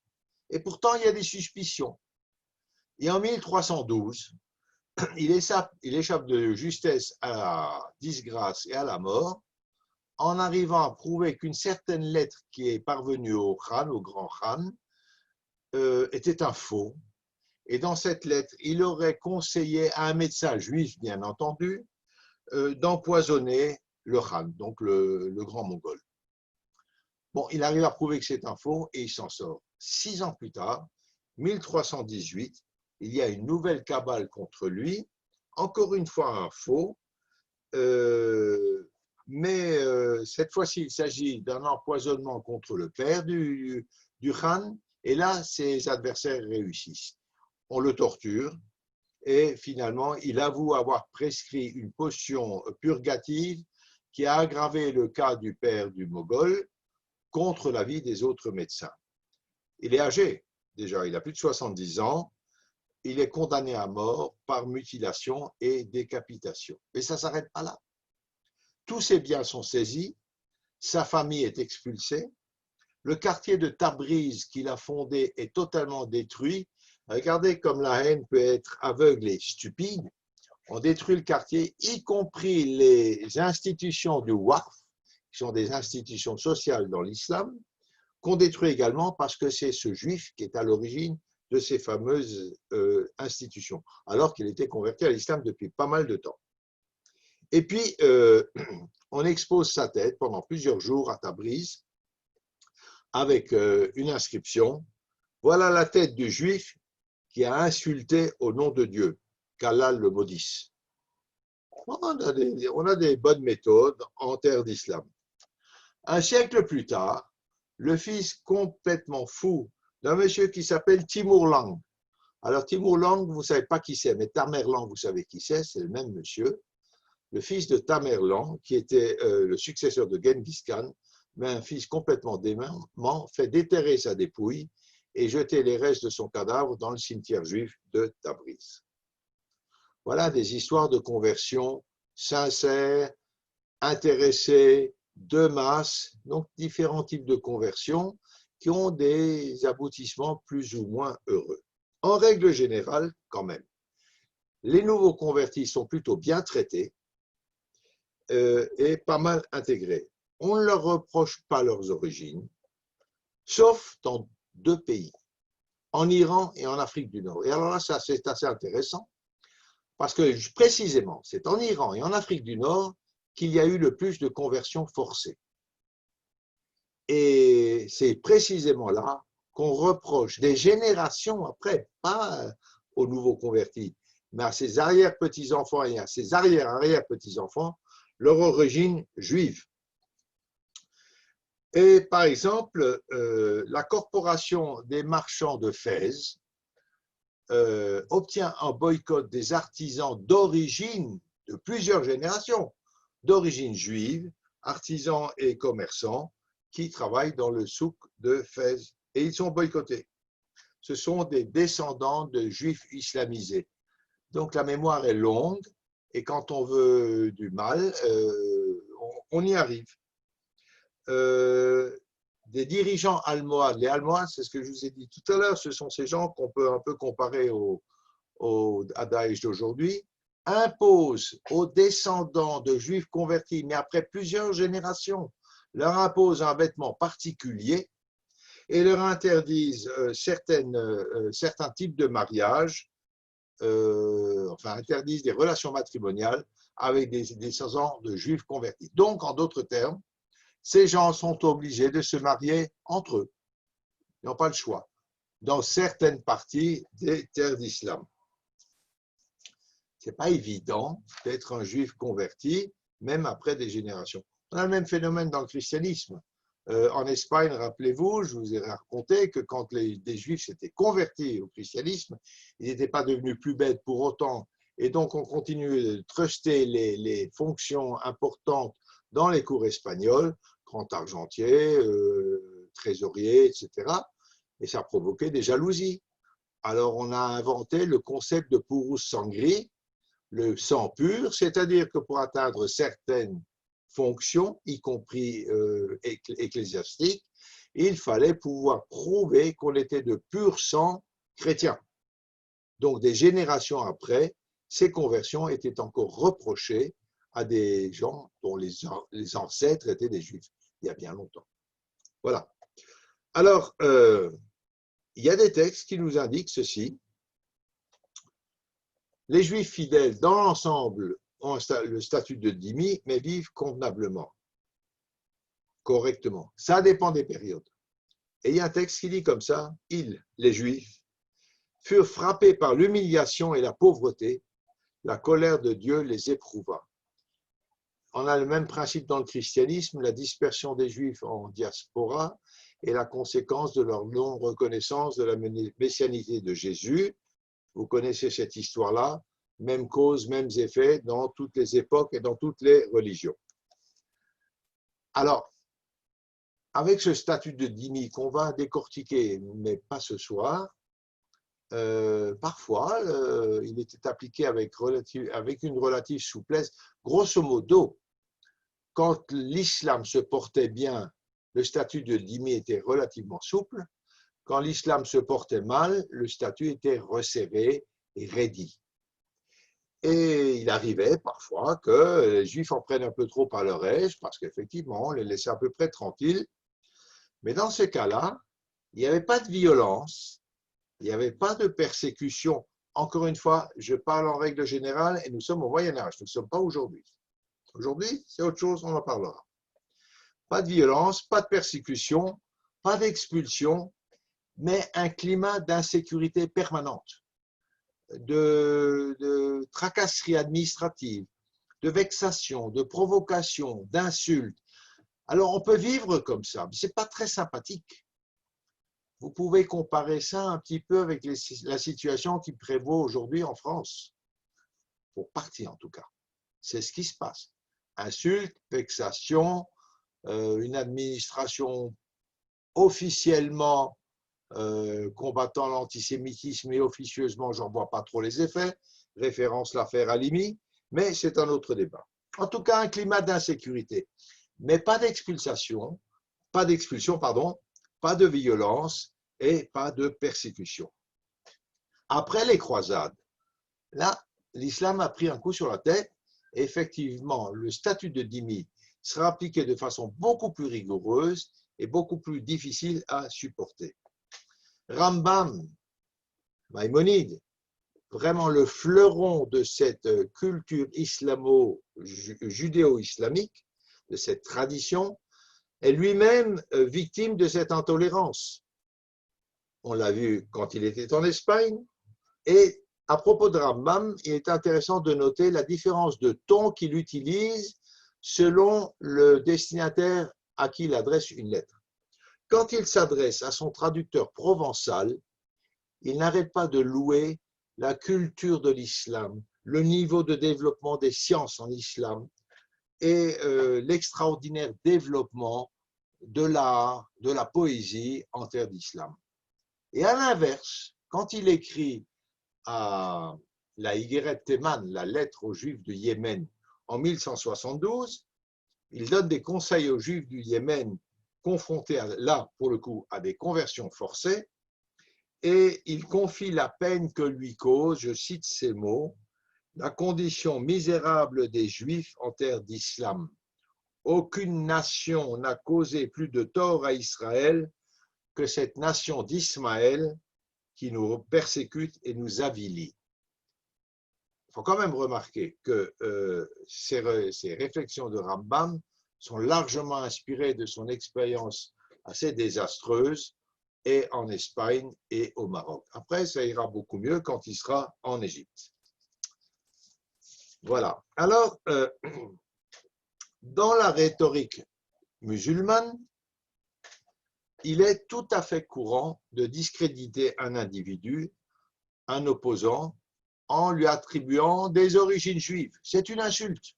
Et pourtant, il y a des suspicions. Et en 1312, il échappe de justesse à la disgrâce et à la mort en arrivant à prouver qu'une certaine lettre qui est parvenue au Khan, au grand Khan, était un faux. Et dans cette lettre, il aurait conseillé à un médecin juif, bien entendu, d'empoisonner le Khan, donc le grand mongol. Bon, il arrive à prouver que c'est un faux et il s'en sort. 6 ans plus tard, 1318, il y a une nouvelle cabale contre lui, encore une fois un faux, mais cette fois-ci, il s'agit d'un empoisonnement contre le père du Khan, et là, ses adversaires réussissent. On le torture, et finalement, il avoue avoir prescrit une potion purgative qui a aggravé le cas du père du Mogol contre l'avis des autres médecins. Il est âgé, déjà, il a plus de 70 ans, il est condamné à mort par mutilation et décapitation. Mais ça ne s'arrête pas là. Tous ses biens sont saisis, sa famille est expulsée, le quartier de Tabriz qu'il a fondé est totalement détruit. Regardez comme la haine peut être aveugle et stupide. On détruit le quartier, y compris les institutions du Waqf, qui sont des institutions sociales dans l'islam, qu'on détruit également parce que c'est ce juif qui est à l'origine de ces fameuses institutions, alors qu'il était converti à l'islam depuis pas mal de temps. Et puis, on expose sa tête pendant plusieurs jours à Tabriz avec une inscription. Voilà la tête du juif qui a insulté au nom de Dieu, qu'Allah le maudisse. On a des bonnes méthodes en terre d'islam. Un siècle plus tard, le fils complètement fou d'un monsieur qui s'appelle Timur Lang. Alors Timur Lang, vous ne savez pas qui c'est, mais Tamerlan, vous savez qui c'est le même monsieur. Le fils de Tamerlan, qui était le successeur de Genghis Khan, mais un fils complètement dément, fait déterrer sa dépouille et jeter les restes de son cadavre dans le cimetière juif de Tabriz. Voilà des histoires de conversion sincères, intéressées, de masse, donc différents types de conversions qui ont des aboutissements plus ou moins heureux. En règle générale, quand même, les nouveaux convertis sont plutôt bien traités et pas mal intégrés. On ne leur reproche pas leurs origines, sauf dans deux pays, en Iran et en Afrique du Nord. Et alors là, ça c'est assez intéressant, parce que précisément, c'est en Iran et en Afrique du Nord qu'il y a eu le plus de conversions forcées. Et c'est précisément là qu'on reproche des générations après, pas aux nouveaux convertis, mais à ses arrière-petits-enfants et à ses arrière-arrière-petits-enfants, leur origine juive. Et par exemple, la corporation des marchands de Fès obtient un boycott des artisans d'origine de plusieurs générations, d'origine juive, artisans et commerçants qui travaillent dans le souk de Fès et ils sont boycottés. Ce sont des descendants de juifs islamisés. Donc la mémoire est longue et quand on veut du mal, on y arrive. Des dirigeants almohades, les almohades, c'est ce que je vous ai dit tout à l'heure, ce sont ces gens qu'on peut un peu comparer à Daesh d'aujourd'hui, imposent aux descendants de juifs convertis, mais après plusieurs générations, leur imposent un vêtement particulier et leur interdisent certains types de mariage, enfin interdisent des relations matrimoniales avec des descendants de juifs convertis. Donc, en d'autres termes, ces gens sont obligés de se marier entre eux. Ils n'ont pas le choix dans certaines parties des terres d'islam. Ce n'est pas évident d'être un juif converti, même après des générations. On a le même phénomène dans le christianisme. En Espagne, rappelez-vous, je vous ai raconté que quand des juifs s'étaient convertis au christianisme, ils n'étaient pas devenus plus bêtes pour autant. Et donc, on continue de truster les fonctions importantes dans les cours espagnols, grand argentier, trésorier, etc. Et ça provoquait des jalousies. Alors, on a inventé le concept de purus sangri, le sang pur, c'est-à-dire que pour atteindre certaines fonctions, y compris ecclésiastiques, il fallait pouvoir prouver qu'on était de pur sang chrétien. Donc, des générations après, ces conversions étaient encore reprochées à des gens dont les ancêtres étaient des juifs, il y a bien longtemps. Voilà. Alors, il y a des textes qui nous indiquent ceci. Les juifs fidèles, dans l'ensemble, ont le statut de dhimmi, mais vivent convenablement, correctement. Ça dépend des périodes. Et il y a un texte qui dit comme ça, ils, les juifs, furent frappés par l'humiliation et la pauvreté, la colère de Dieu les éprouva. On a le même principe dans le christianisme, la dispersion des juifs en diaspora est la conséquence de leur non-reconnaissance de la messianité de Jésus. Vous connaissez cette histoire-là, même cause, mêmes effets dans toutes les époques et dans toutes les religions. Alors, avec ce statut de dhimmi qu'on va décortiquer, mais pas ce soir, parfois, il était appliqué avec une relative souplesse. Grosso modo, quand l'islam se portait bien, le statut de dhimmi était relativement souple. Quand l'islam se portait mal, le statut était resserré et raidi. Et il arrivait parfois que les Juifs en prennent un peu trop à leur aise, parce qu'effectivement, on les laissait à peu près tranquilles. Mais dans ce cas-là, il n'y avait pas de violence, il n'y avait pas de persécution. Encore une fois, je parle en règle générale et nous sommes au Moyen-Âge, nous ne sommes pas aujourd'hui. Aujourd'hui, c'est autre chose, on en parlera. Pas de violence, pas de persécution, pas d'expulsion, mais un climat d'insécurité permanente, de tracasserie administrative, de vexation, de provocation, d'insultes. Alors, on peut vivre comme ça, mais ce n'est pas très sympathique. Vous pouvez comparer ça un petit peu avec la situation qui prévaut aujourd'hui en France, pour partie en tout cas. C'est ce qui se passe. Insultes, vexations, une administration officiellement combattant l'antisémitisme et officieusement, j'en vois pas trop les effets, référence l'affaire Halimi, mais c'est un autre débat. En tout cas, un climat d'insécurité, mais pas d'expulsion, pas de violence et pas de persécution. Après les croisades, là, l'islam a pris un coup sur la tête. Et effectivement, le statut de dhimmi sera appliqué de façon beaucoup plus rigoureuse et beaucoup plus difficile à supporter. Rambam, Maïmonide, vraiment le fleuron de cette culture judéo-islamique, de cette tradition, est lui-même victime de cette intolérance. On l'a vu quand il était en Espagne. Et à propos de Rambam, il est intéressant de noter la différence de ton qu'il utilise selon le destinataire à qui il adresse une lettre. Quand il s'adresse à son traducteur provençal, il n'arrête pas de louer la culture de l'islam, le niveau de développement des sciences en islam et l'extraordinaire développement de l'art, de la poésie en terre d'islam. Et à l'inverse, quand il écrit à la Higueret Théman, la lettre aux Juifs du Yémen, en 1172, il donne des conseils aux Juifs du Yémen confrontés, là, pour le coup, à des conversions forcées, et il confie la peine que lui cause, je cite ces mots, la condition misérable des Juifs en terre d'islam. Aucune nation n'a causé plus de tort à Israël que cette nation d'Ismaël qui nous persécute et nous avilit. Il faut quand même remarquer que ces réflexions de Rambam sont largement inspirées de son expérience assez désastreuse et en Espagne et au Maroc. Après, ça ira beaucoup mieux quand il sera en Égypte. Voilà. Alors, dans la rhétorique musulmane, il est tout à fait courant de discréditer un individu, un opposant, en lui attribuant des origines juives. C'est une insulte.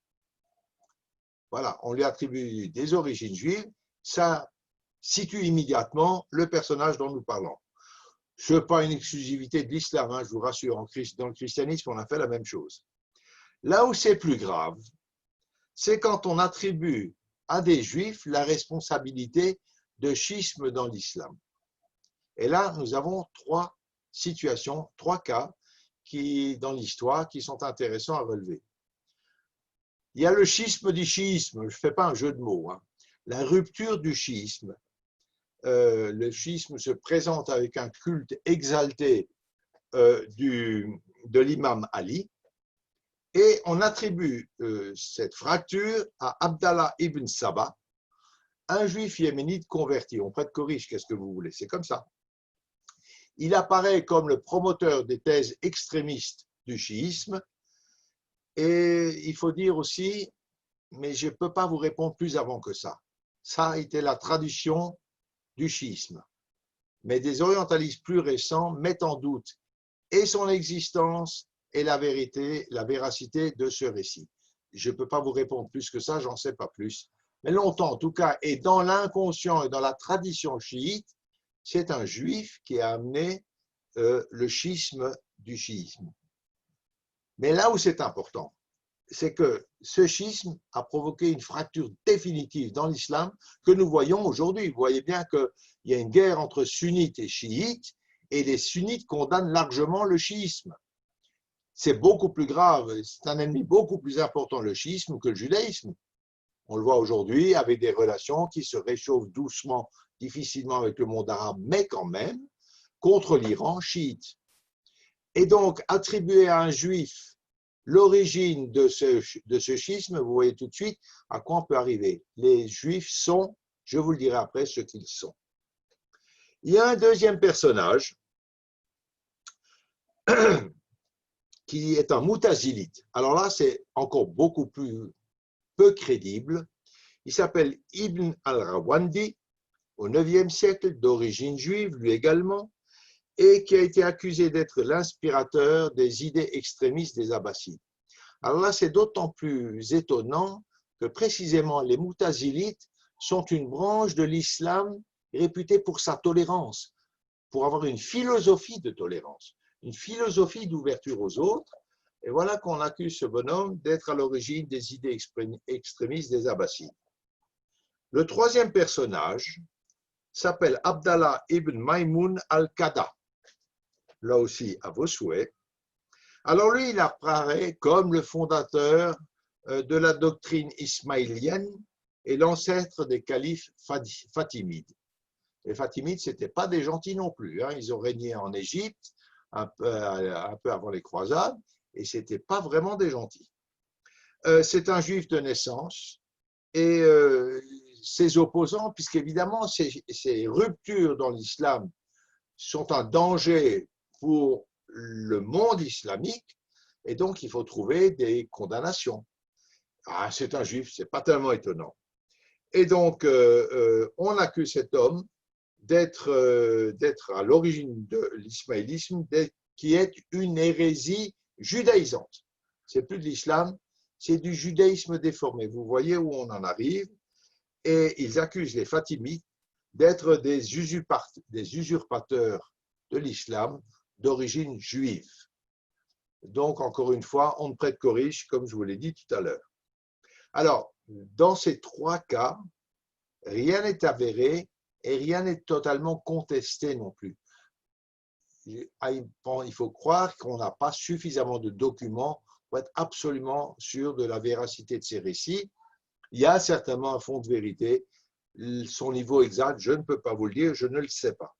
Voilà, on lui attribue des origines juives, ça situe immédiatement le personnage dont nous parlons. Ce n'est pas une exclusivité de l'islam, hein, je vous rassure, dans le christianisme, on a fait la même chose. Là où c'est plus grave, c'est quand on attribue à des juifs la responsabilité de schisme dans l'islam. Et là, nous avons trois situations, trois cas dans l'histoire qui sont intéressants à relever. Il y a le schisme du chiisme, je ne fais pas un jeu de mots, hein. La rupture du schisme. Le schisme se présente avec un culte exalté de l'imam Ali, et on attribue cette fracture à Abdallah ibn Saba, un juif yéménite converti. On prête corrige, qu'est-ce que vous voulez, c'est comme ça. Il apparaît comme le promoteur des thèses extrémistes du chiisme, et il faut dire aussi, mais je ne peux pas vous répondre plus avant que ça, ça a été la tradition du chiisme. Mais des orientalistes plus récents mettent en doute et son existence et la vérité, la véracité de ce récit. Je ne peux pas vous répondre plus que ça, j'en sais pas plus. Mais longtemps, en tout cas, et dans l'inconscient et dans la tradition chiite, c'est un juif qui a amené le schisme du chiisme. Mais là où c'est important, c'est que ce schisme a provoqué une fracture définitive dans l'islam que nous voyons aujourd'hui. Vous voyez bien qu'il y a une guerre entre sunnites et chiites, et les sunnites condamnent largement le chiisme. C'est beaucoup plus grave, c'est un ennemi beaucoup plus important, le chiisme, que le judaïsme. On le voit aujourd'hui avec des relations qui se réchauffent doucement, difficilement avec le monde arabe, mais quand même, contre l'Iran chiite. Et donc, attribuer à un juif l'origine de ce schisme, vous voyez tout de suite à quoi on peut arriver. Les juifs sont, je vous le dirai après, ce qu'ils sont. Il y a un deuxième personnage qui est un moutazilite. Alors là, c'est encore beaucoup plus peu crédible. Il s'appelle Ibn al-Rawandi, au IXe siècle, d'origine juive, lui également, et qui a été accusé d'être l'inspirateur des idées extrémistes des Abbassides. Alors là, c'est d'autant plus étonnant que précisément les moutazilites sont une branche de l'islam réputée pour sa tolérance, pour avoir une philosophie de tolérance, une philosophie d'ouverture aux autres. Et voilà qu'on accuse ce bonhomme d'être à l'origine des idées extrémistes des Abbassides. Le troisième personnage s'appelle Abdallah ibn Maïmoun al-Qada. Là aussi, à vos souhaits. Alors lui, il apparaît comme le fondateur de la doctrine ismaélienne et l'ancêtre des califes fatimides. Les fatimides, ce n'étaient pas des gentils non plus. Hein. Ils ont régné en Égypte un peu avant les croisades et ce n'étaient pas vraiment des gentils. C'est un juif de naissance et ses opposants, puisqu'évidemment ces ruptures dans l'islam sont un danger pour le monde islamique, et donc il faut trouver des condamnations. Ah, c'est un juif, c'est pas tellement étonnant. Et donc, on accuse cet homme d'être à l'origine de l'ismaélisme, qui est une hérésie judaïsante. C'est plus de l'islam, c'est du judaïsme déformé. Vous voyez où on en arrive. Et ils accusent les Fatimides d'être des usurpateurs de l'islam d'origine juive. Donc, encore une fois, on ne prête qu'aux riches, comme je vous l'ai dit tout à l'heure. Alors, dans ces trois cas, rien n'est avéré et rien n'est totalement contesté non plus. Il faut croire qu'on n'a pas suffisamment de documents pour être absolument sûr de la véracité de ces récits. Il y a certainement un fond de vérité. Son niveau exact, je ne peux pas vous le dire, je ne le sais pas.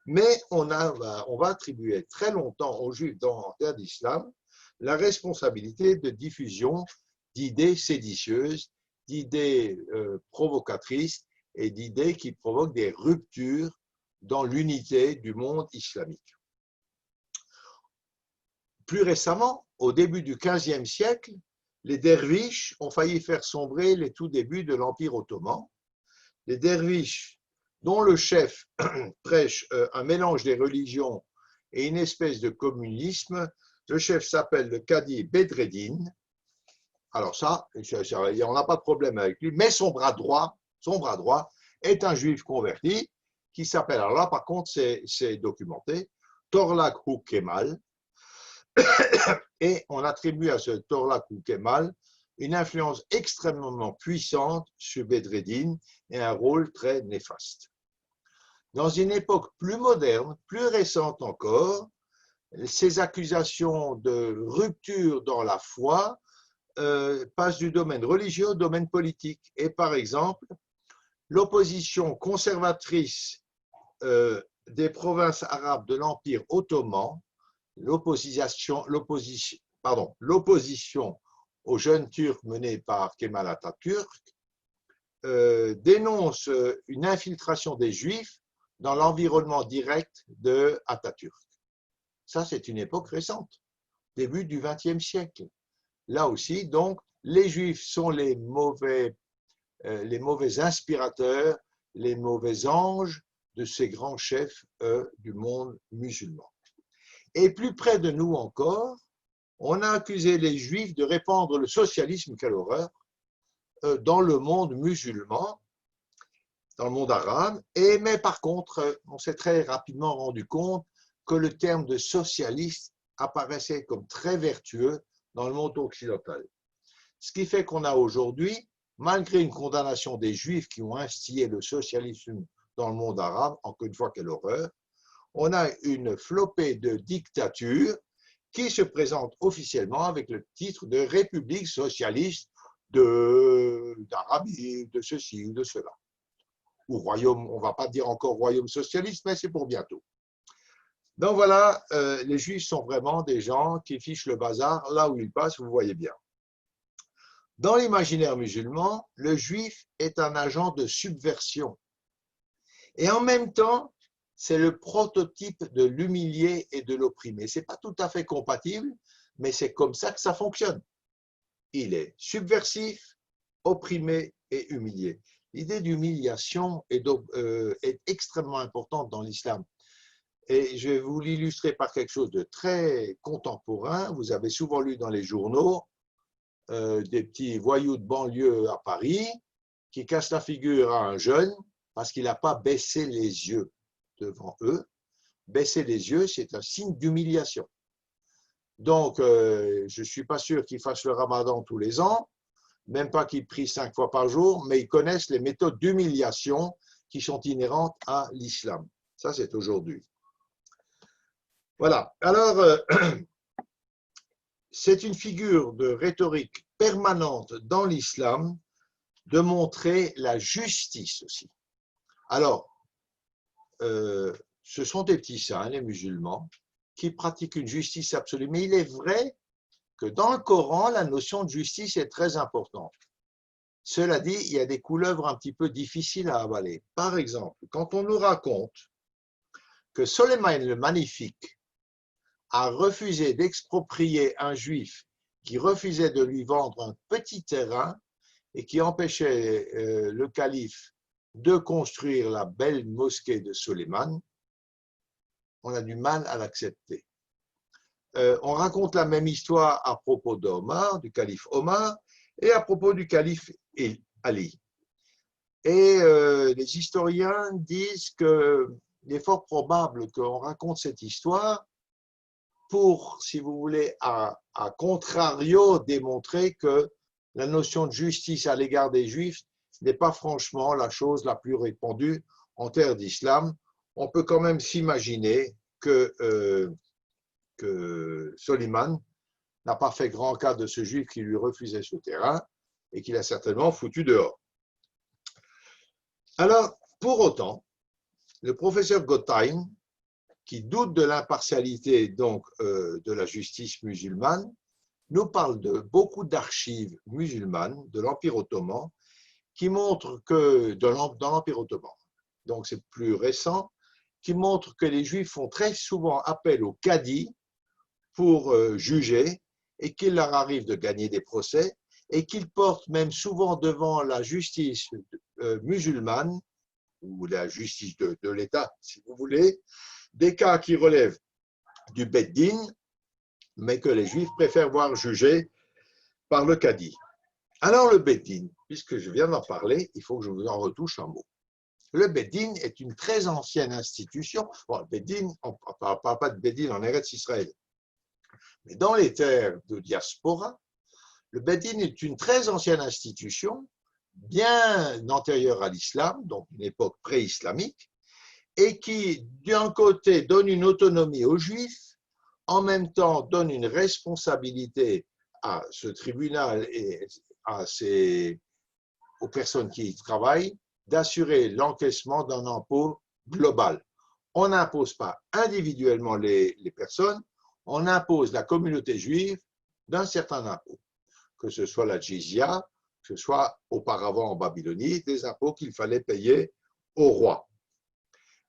Mais on va attribuer très longtemps aux Juifs en terre d'islam la responsabilité de diffusion d'idées séditieuses, d'idées provocatrices et d'idées qui provoquent des ruptures dans l'unité du monde islamique. Plus récemment, au début du XVe siècle, les derviches ont failli faire sombrer les tout débuts de l'Empire ottoman. Les derviches, dont le chef prêche un mélange des religions et une espèce de communisme, le chef s'appelle le Qadi Bedreddin. Alors ça, on n'a pas de problème avec lui, mais son bras droit est un juif converti qui s'appelle, alors là par contre c'est documenté, Torlak Kemal. Et on attribue à ce Torlak Kemal une influence extrêmement puissante sur Bedreddin et un rôle très néfaste. Dans une époque plus moderne, plus récente encore, ces accusations de rupture dans la foi passent du domaine religieux au domaine politique. Et par exemple, l'opposition conservatrice des provinces arabes de l'Empire ottoman, l'opposition aux jeunes Turcs menée par Kemal Atatürk, dénonce une infiltration des Juifs dans l'environnement direct de Atatürk. Ça, c'est une époque récente, début du XXe siècle. Là aussi, donc, les Juifs sont les mauvais inspirateurs, les mauvais anges de ces grands chefs du monde musulman. Et plus près de nous encore, on a accusé les Juifs de répandre le socialisme, quelle horreur, dans le monde musulman, dans le monde arabe. Mais par contre, on s'est très rapidement rendu compte que le terme de socialiste apparaissait comme très vertueux dans le monde occidental. Ce qui fait qu'on a aujourd'hui, malgré une condamnation des Juifs qui ont instillé le socialisme dans le monde arabe, encore une fois, quelle horreur, on a une flopée de dictatures qui se présentent officiellement avec le titre de République socialiste d'Arabie, de ceci ou de cela. Ou royaume, on ne va pas dire encore royaume socialiste, mais c'est pour bientôt. Donc voilà, les Juifs sont vraiment des gens qui fichent le bazar là où ils passent, vous voyez bien. Dans l'imaginaire musulman, le Juif est un agent de subversion. Et en même temps, c'est le prototype de l'humilié et de l'opprimé. Ce n'est pas tout à fait compatible, mais c'est comme ça que ça fonctionne. Il est subversif, opprimé et humilié. L'idée d'humiliation est extrêmement importante dans l'islam. Et je vais vous l'illustrer par quelque chose de très contemporain. Vous avez souvent lu dans les journaux des petits voyous de banlieue à Paris qui cassent la figure à un jeune parce qu'il n'a pas baissé les yeux devant eux. Baisser les yeux, c'est un signe d'humiliation. Donc, je ne suis pas sûr qu'ils fassent le ramadan tous les ans, même pas qu'ils prient 5 fois par jour, mais ils connaissent les méthodes d'humiliation qui sont inhérentes à l'islam. Ça, c'est aujourd'hui. Voilà. Alors, c'est une figure de rhétorique permanente dans l'islam de montrer la justice aussi. Alors, ce sont des petits saints, les musulmans, qui pratiquent une justice absolue. Mais il est vrai que dans le Coran, la notion de justice est très importante. Cela dit, il y a des couleuvres un petit peu difficiles à avaler. Par exemple, quand on nous raconte que Soleiman le Magnifique a refusé d'exproprier un juif qui refusait de lui vendre un petit terrain et qui empêchait le calife de construire la belle mosquée de Soleiman, on a du mal à l'accepter. On raconte la même histoire à propos d'Omar, du calife Omar, et à propos du calife Ali. Et les historiens disent qu'il est fort probable qu'on raconte cette histoire pour, si vous voulez, à contrario, démontrer que la notion de justice à l'égard des Juifs n'est pas franchement la chose la plus répandue en terre d'islam. On peut quand même s'imaginer que Soliman n'a pas fait grand cas de ce juif qui lui refusait ce terrain et qu'il a certainement foutu dehors. Alors, pour autant, le professeur Gottheim, qui doute de l'impartialité donc de la justice musulmane, nous parle de beaucoup d'archives musulmanes de l'Empire ottoman qui montrent que, dans l'Empire ottoman, donc c'est plus récent, qui montrent que les Juifs font très souvent appel au cadi pour juger et qu'il leur arrive de gagner des procès et qu'ils portent même souvent devant la justice musulmane ou la justice de l'État, si vous voulez, des cas qui relèvent du Beddin, mais que les Juifs préfèrent voir juger par le cadi. Alors le Beddin, puisque je viens d'en parler, il faut que je vous en retouche un mot. Le Beddin est une très ancienne institution. Bon, le Beddin, on ne parle pas de Beddin en Eretz Israël, mais dans les terres de diaspora, le Beddin est une très ancienne institution, bien antérieure à l'islam, donc une époque pré-islamique, et qui, d'un côté, donne une autonomie aux Juifs, en même temps donne une responsabilité à ce tribunal et aux personnes qui y travaillent d'assurer l'encaissement d'un impôt global. On n'impose pas individuellement les personnes, on impose la communauté juive d'un certain impôt, que ce soit la jizya, que ce soit auparavant en Babylonie, des impôts qu'il fallait payer au roi.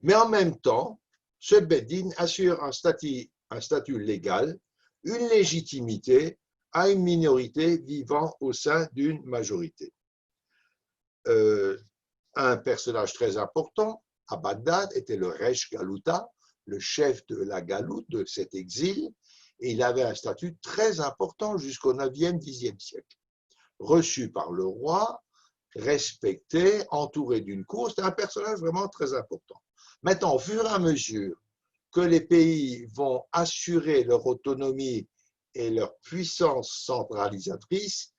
Mais en même temps, ce Beddin assure un statut légal, une légitimité à une minorité vivant au sein d'une majorité. Un personnage très important à Bagdad était le Resh Galuta, le chef de la galoute, de cet exil, et il avait un statut très important jusqu'au 9e, 10e siècle. Reçu par le roi, respecté, entouré d'une cour, c'était un personnage vraiment très important. Maintenant, au fur et à mesure que les pays vont assurer leur autonomie et leur puissance centralisatrice,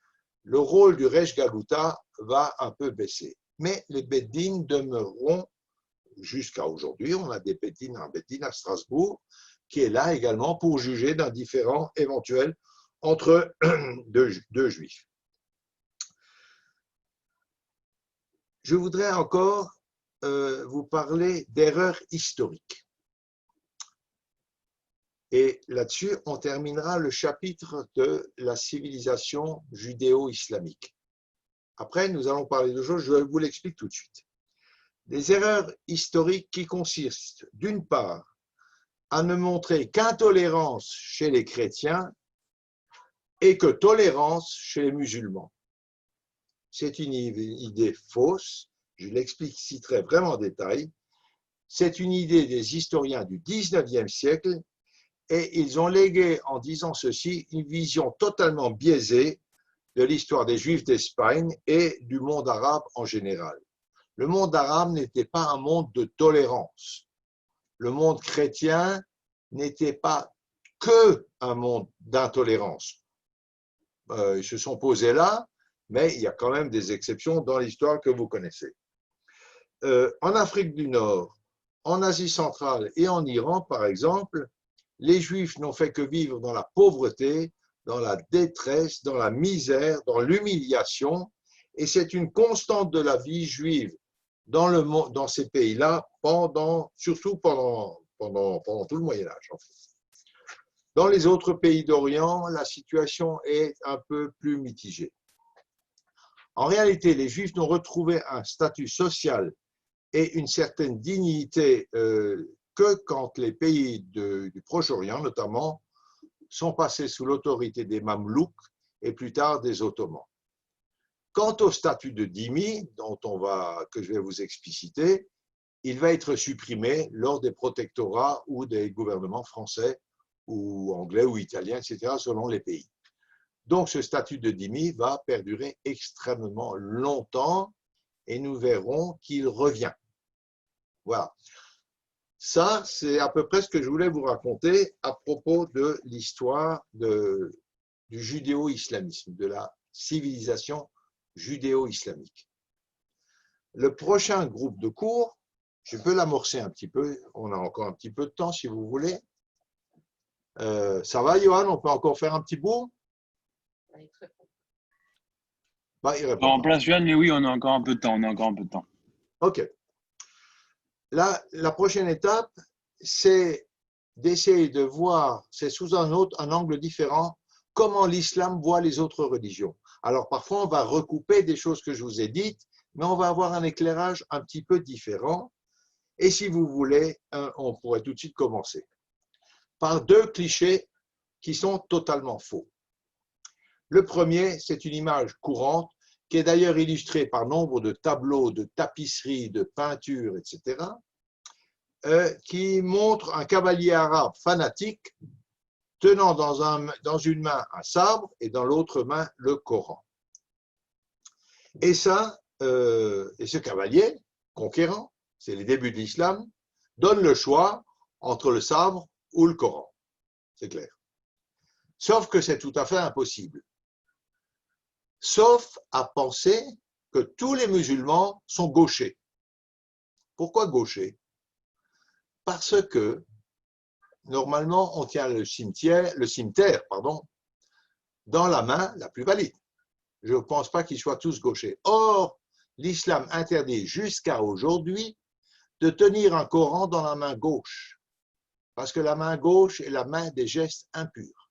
le rôle du Resh Galuta va un peu baisser. Mais les Beddin demeureront jusqu'à aujourd'hui. On a des Beddin, un Beddin à Strasbourg qui est là également pour juger d'un différend éventuel entre deux juifs. Je voudrais encore vous parler d'erreurs historiques. Et là-dessus, on terminera le chapitre de la civilisation judéo-islamique. Après, nous allons parler de choses, je vous l'explique tout de suite. Des erreurs historiques qui consistent, d'une part, à ne montrer qu'intolérance chez les chrétiens et que tolérance chez les musulmans. C'est une idée fausse, je l'expliciterai vraiment en détail. C'est une idée des historiens du 19e siècle et ils ont légué, en disant ceci, une vision totalement biaisée de l'histoire des Juifs d'Espagne et du monde arabe en général. Le monde arabe n'était pas un monde de tolérance. Le monde chrétien n'était pas que un monde d'intolérance. Ils se sont posés là, mais il y a quand même des exceptions dans l'histoire que vous connaissez. En Afrique du Nord, en Asie centrale et en Iran, par exemple, les Juifs n'ont fait que vivre dans la pauvreté, dans la détresse, dans la misère, dans l'humiliation, et c'est une constante de la vie juive dans ces pays-là, surtout pendant tout le Moyen-Âge. En fait. Dans les autres pays d'Orient, la situation est un peu plus mitigée. En réalité, les Juifs n'ont retrouvé un statut social et une certaine dignité que quand les pays du Proche-Orient, notamment, sont passés sous l'autorité des Mamelouks et plus tard des Ottomans. Quant au statut de dhimmi, que je vais vous expliciter, il va être supprimé lors des protectorats ou des gouvernements français ou anglais ou italiens, etc., selon les pays. Donc, ce statut de dhimmi va perdurer extrêmement longtemps et nous verrons qu'il revient. Voilà. Ça, c'est à peu près ce que je voulais vous raconter à propos de l'histoire du judéo-islamisme, de la civilisation judéo-islamique. Le prochain groupe de cours, je peux l'amorcer un petit peu, on a encore un petit peu de temps si vous voulez. Ça va, Johan, on peut encore faire un petit bout? Bah, il répond. En place, Johan, mais oui, on a encore un peu de temps, Ok. La prochaine étape, c'est d'essayer de voir, c'est sous un angle différent, comment l'islam voit les autres religions. Alors parfois, on va recouper des choses que je vous ai dites, mais on va avoir un éclairage un petit peu différent. Et si vous voulez, on pourrait tout de suite commencer par deux clichés qui sont totalement faux. Le premier, c'est une image courante qui est d'ailleurs illustrée par nombre de tableaux, de tapisseries, de peintures, etc., qui montre un cavalier arabe fanatique tenant dans une main un sabre et dans l'autre main le Coran. Et ce cavalier conquérant, c'est les débuts de l'islam, donne le choix entre le sabre ou le Coran. C'est clair. Sauf que c'est tout à fait impossible. Sauf à penser que tous les musulmans sont gauchers. Pourquoi gauchers? Parce que, normalement, on tient le cimetière, dans la main la plus valide. Je ne pense pas qu'ils soient tous gauchers. Or, l'islam interdit jusqu'à aujourd'hui de tenir un Coran dans la main gauche, parce que la main gauche est la main des gestes impurs.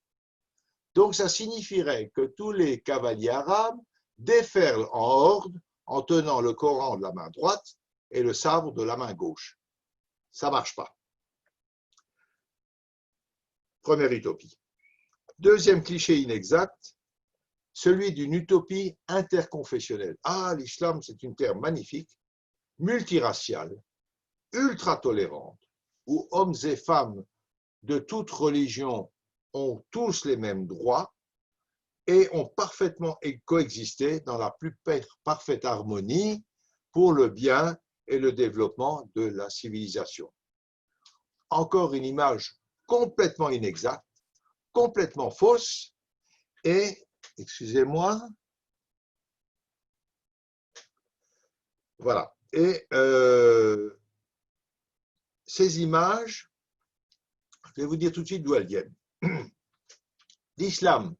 Donc, ça signifierait que tous les cavaliers arabes déferlent en horde en tenant le Coran de la main droite et le sabre de la main gauche. Ça ne marche pas. Première utopie. Deuxième cliché inexact, celui d'une utopie interconfessionnelle. Ah, l'islam, c'est une terre magnifique, multiraciale, ultra tolérante, où hommes et femmes de toute religion ont tous les mêmes droits et ont parfaitement coexisté dans la plus parfaite harmonie pour le bien et le développement de la civilisation. Encore une image complètement inexacte, complètement fausse, et, excusez-moi, voilà. Et ces images, je vais vous dire tout de suite d'où elles viennent. L'islam,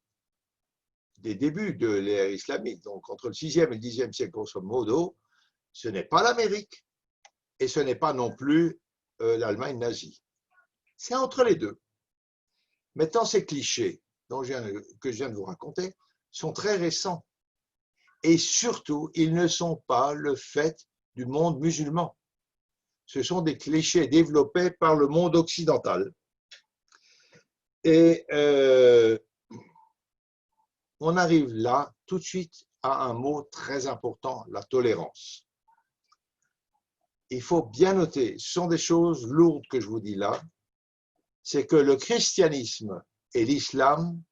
des débuts de l'ère islamique, donc entre le 6e et le 10e siècle, grosso modo, ce n'est pas l'Amérique et ce n'est pas non plus l'Allemagne nazie. C'est entre les deux. Maintenant, ces clichés que je viens de vous raconter sont très récents. Et surtout, ils ne sont pas le fait du monde musulman. Ce sont des clichés développés par le monde occidental. Et on arrive là tout de suite à un mot très important, la tolérance. Il faut bien noter, ce sont des choses lourdes que je vous dis là, c'est que le christianisme et l'islam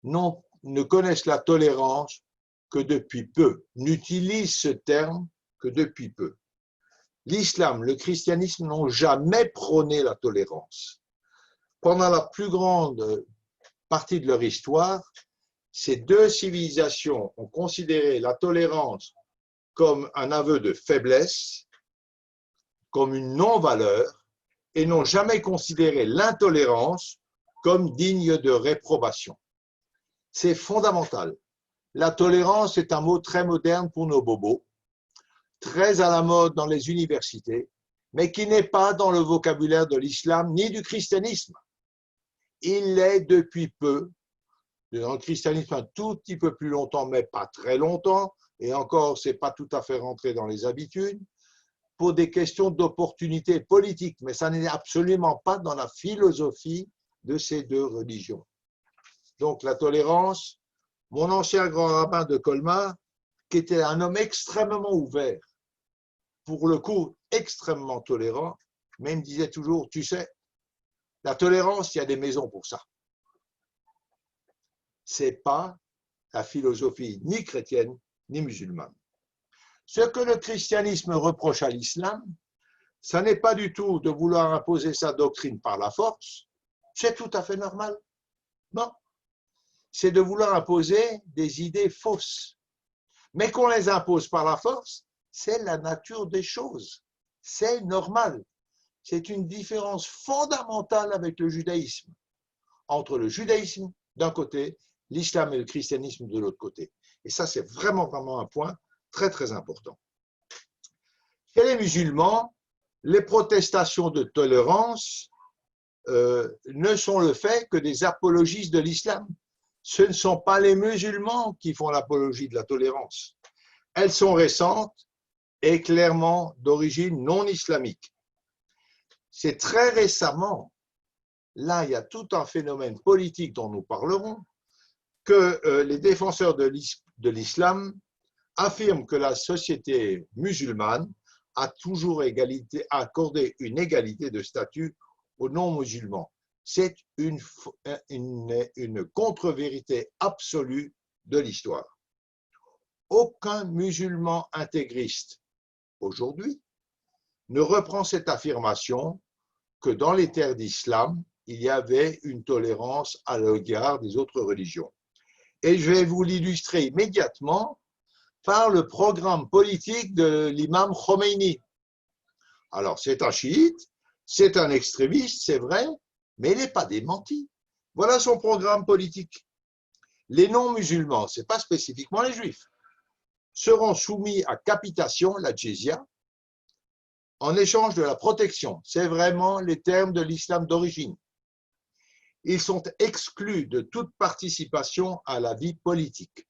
ne connaissent la tolérance que depuis peu, n'utilisent ce terme que depuis peu. L'islam, le christianisme n'ont jamais prôné la tolérance. Pendant la plus grande partie de leur histoire, ces deux civilisations ont considéré la tolérance comme un aveu de faiblesse, comme une non-valeur, et n'ont jamais considéré l'intolérance comme digne de réprobation. C'est fondamental. La tolérance est un mot très moderne pour nos bobos, très à la mode dans les universités, mais qui n'est pas dans le vocabulaire de l'islam ni du christianisme. Il l'est depuis peu, dans le christianisme un tout petit peu plus longtemps, mais pas très longtemps, et encore, ce n'est pas tout à fait rentré dans les habitudes, pour des questions d'opportunité politique, mais ça n'est absolument pas dans la philosophie de ces deux religions. Donc la tolérance, mon ancien grand rabbin de Colmar, qui était un homme extrêmement ouvert, pour le coup extrêmement tolérant, mais il me disait toujours, tu sais, la tolérance, il y a des maisons pour ça. Ce n'est pas la philosophie ni chrétienne ni musulmane. Ce que le christianisme reproche à l'islam, ce n'est pas du tout de vouloir imposer sa doctrine par la force, c'est tout à fait normal. Non, c'est de vouloir imposer des idées fausses. Mais qu'on les impose par la force, c'est la nature des choses. C'est normal. C'est une différence fondamentale avec le judaïsme. Entre le judaïsme d'un côté, l'islam et le christianisme de l'autre côté. Et ça, c'est vraiment un point très, très important. Chez les musulmans, les protestations de tolérance ne sont le fait que des apologistes de l'islam. Ce ne sont pas les musulmans qui font l'apologie de la tolérance. Elles sont récentes et clairement d'origine non islamique. C'est très récemment, là il y a tout un phénomène politique dont nous parlerons, que les défenseurs de l'islam affirment que la société musulmane a toujours accordé une égalité de statut aux non-musulmans. C'est une contre-vérité absolue de l'histoire. Aucun musulman intégriste aujourd'hui ne reprend cette affirmation que dans les terres d'islam, il y avait une tolérance à l'égard des autres religions. Et je vais vous l'illustrer immédiatement par le programme politique de l'imam Khomeini. Alors, c'est un chiite, c'est un extrémiste, c'est vrai, mais il n'est pas démenti. Voilà son programme politique. Les non-musulmans, ce n'est pas spécifiquement les juifs, seront soumis à capitation, la djizya, en échange de la protection. C'est vraiment les termes de l'islam d'origine. Ils sont exclus de toute participation à la vie politique.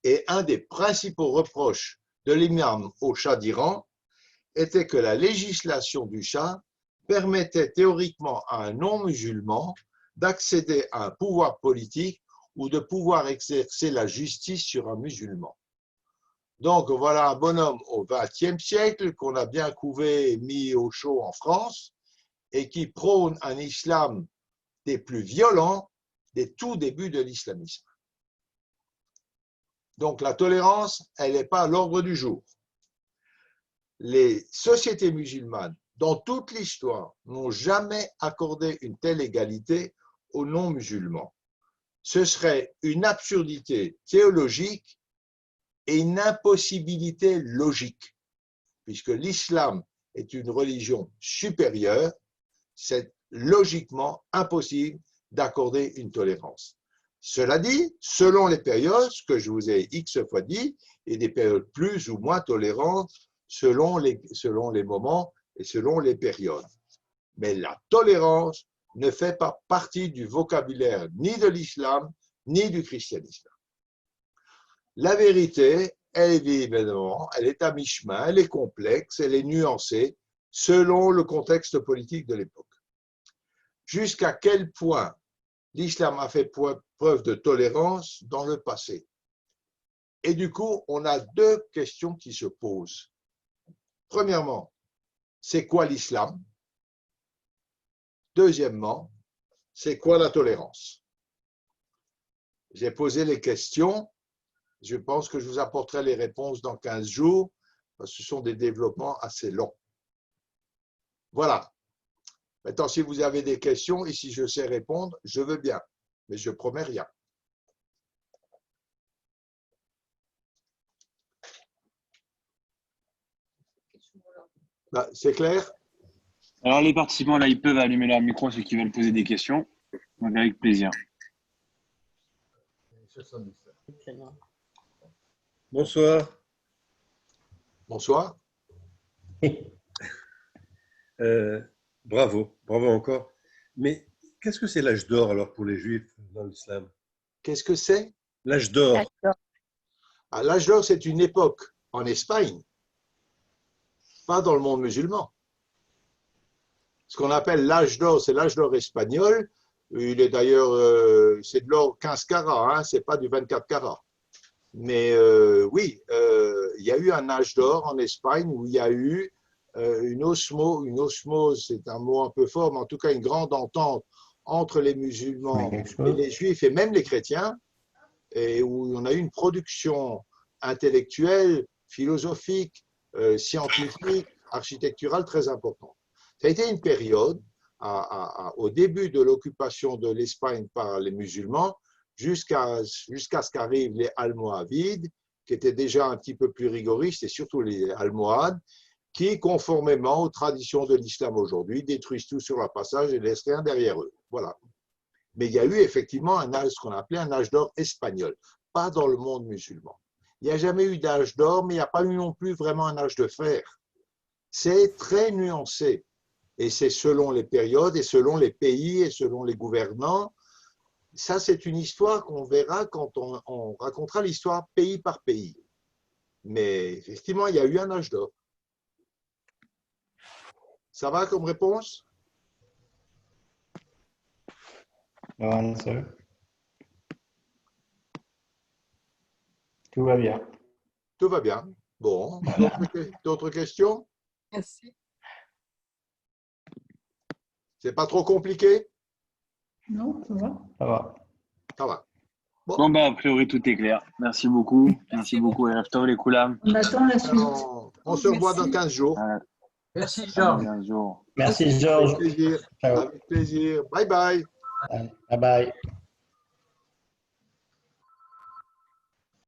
Et un des principaux reproches de l'imam au Shah d'Iran était que la législation du Shah permettait théoriquement à un non-musulman d'accéder à un pouvoir politique ou de pouvoir exercer la justice sur un musulman. Donc, voilà un bonhomme au XXe siècle qu'on a bien couvé et mis au chaud en France et qui prône un islam des plus violents des tout débuts de l'islamisme. Donc, la tolérance, elle n'est pas à l'ordre du jour. Les sociétés musulmanes, dans toute l'histoire, n'ont jamais accordé une telle égalité aux non-musulmans. Ce serait une absurdité théologique et une impossibilité logique, puisque l'islam est une religion supérieure, c'est logiquement impossible d'accorder une tolérance. Cela dit, selon les périodes, ce que je vous ai X fois dit, il y a des périodes plus ou moins tolérantes selon les moments et selon les périodes. Mais la tolérance ne fait pas partie du vocabulaire ni de l'islam, ni du christianisme. La vérité, elle est évidemment, elle est à mi-chemin, elle est complexe, elle est nuancée selon le contexte politique de l'époque. Jusqu'à quel point l'islam a fait preuve de tolérance dans le passé? Et du coup, on a deux questions qui se posent. Premièrement, c'est quoi l'islam? Deuxièmement, c'est quoi la tolérance? J'ai posé les questions. Je pense que je vous apporterai les réponses dans 15 jours, parce que ce sont des développements assez longs. Voilà. Maintenant, si vous avez des questions et si je sais répondre, je veux bien, mais je ne promets rien. C'est clair? Alors, les participants, là, ils peuvent allumer leur micro, ceux qui veulent poser des questions. Donc, avec plaisir. Bonsoir. Bonsoir. Bravo encore. Mais qu'est-ce que c'est l'âge d'or alors pour les Juifs dans l'islam? Qu'est-ce que c'est? L'âge d'or. L'âge d'or, c'est une époque en Espagne, pas dans le monde musulman. Ce qu'on appelle l'âge d'or, c'est l'âge d'or espagnol. Il est d'ailleurs, c'est de l'or 15 carats, hein, c'est pas du 24 carats. Mais oui, il y a eu un âge d'or en Espagne où il y a eu une osmose, c'est un mot un peu fort, mais en tout cas une grande entente entre les musulmans et les juifs et même les chrétiens, et où on a eu une production intellectuelle, philosophique, scientifique, architecturale très importante. Ça a été une période, au début de l'occupation de l'Espagne par les musulmans, jusqu'à ce qu'arrivent les Almohavides, qui étaient déjà un petit peu plus rigoristes, et surtout les Almohades, qui, conformément aux traditions de l'islam aujourd'hui, détruisent tout sur leur passage et ne laissent rien derrière eux. Voilà. Mais il y a eu effectivement un âge, ce qu'on appelait un âge d'or espagnol, pas dans le monde musulman. Il n'y a jamais eu d'âge d'or, mais il n'y a pas eu non plus vraiment un âge de fer. C'est très nuancé. Et c'est selon les périodes et selon les pays et selon les gouvernants. Ça, c'est une histoire qu'on verra quand on racontera l'histoire pays par pays. Mais effectivement, il y a eu un âge d'or. Ça va comme réponse? No answer. Tout va bien. Tout va bien. Bon, d'autres questions? Merci. C'est pas trop compliqué? Non, ça va. Ça va. Ça va. Bon, bah, a priori, tout est clair. Merci beaucoup. Merci beaucoup, Erev Tov, les Koulam. On attend la suite. On se revoit dans 15 jours. Merci, Georges. 15 jours. Merci, Georges. Avec plaisir. Ciao. Avec plaisir. Bye bye. Bye bye.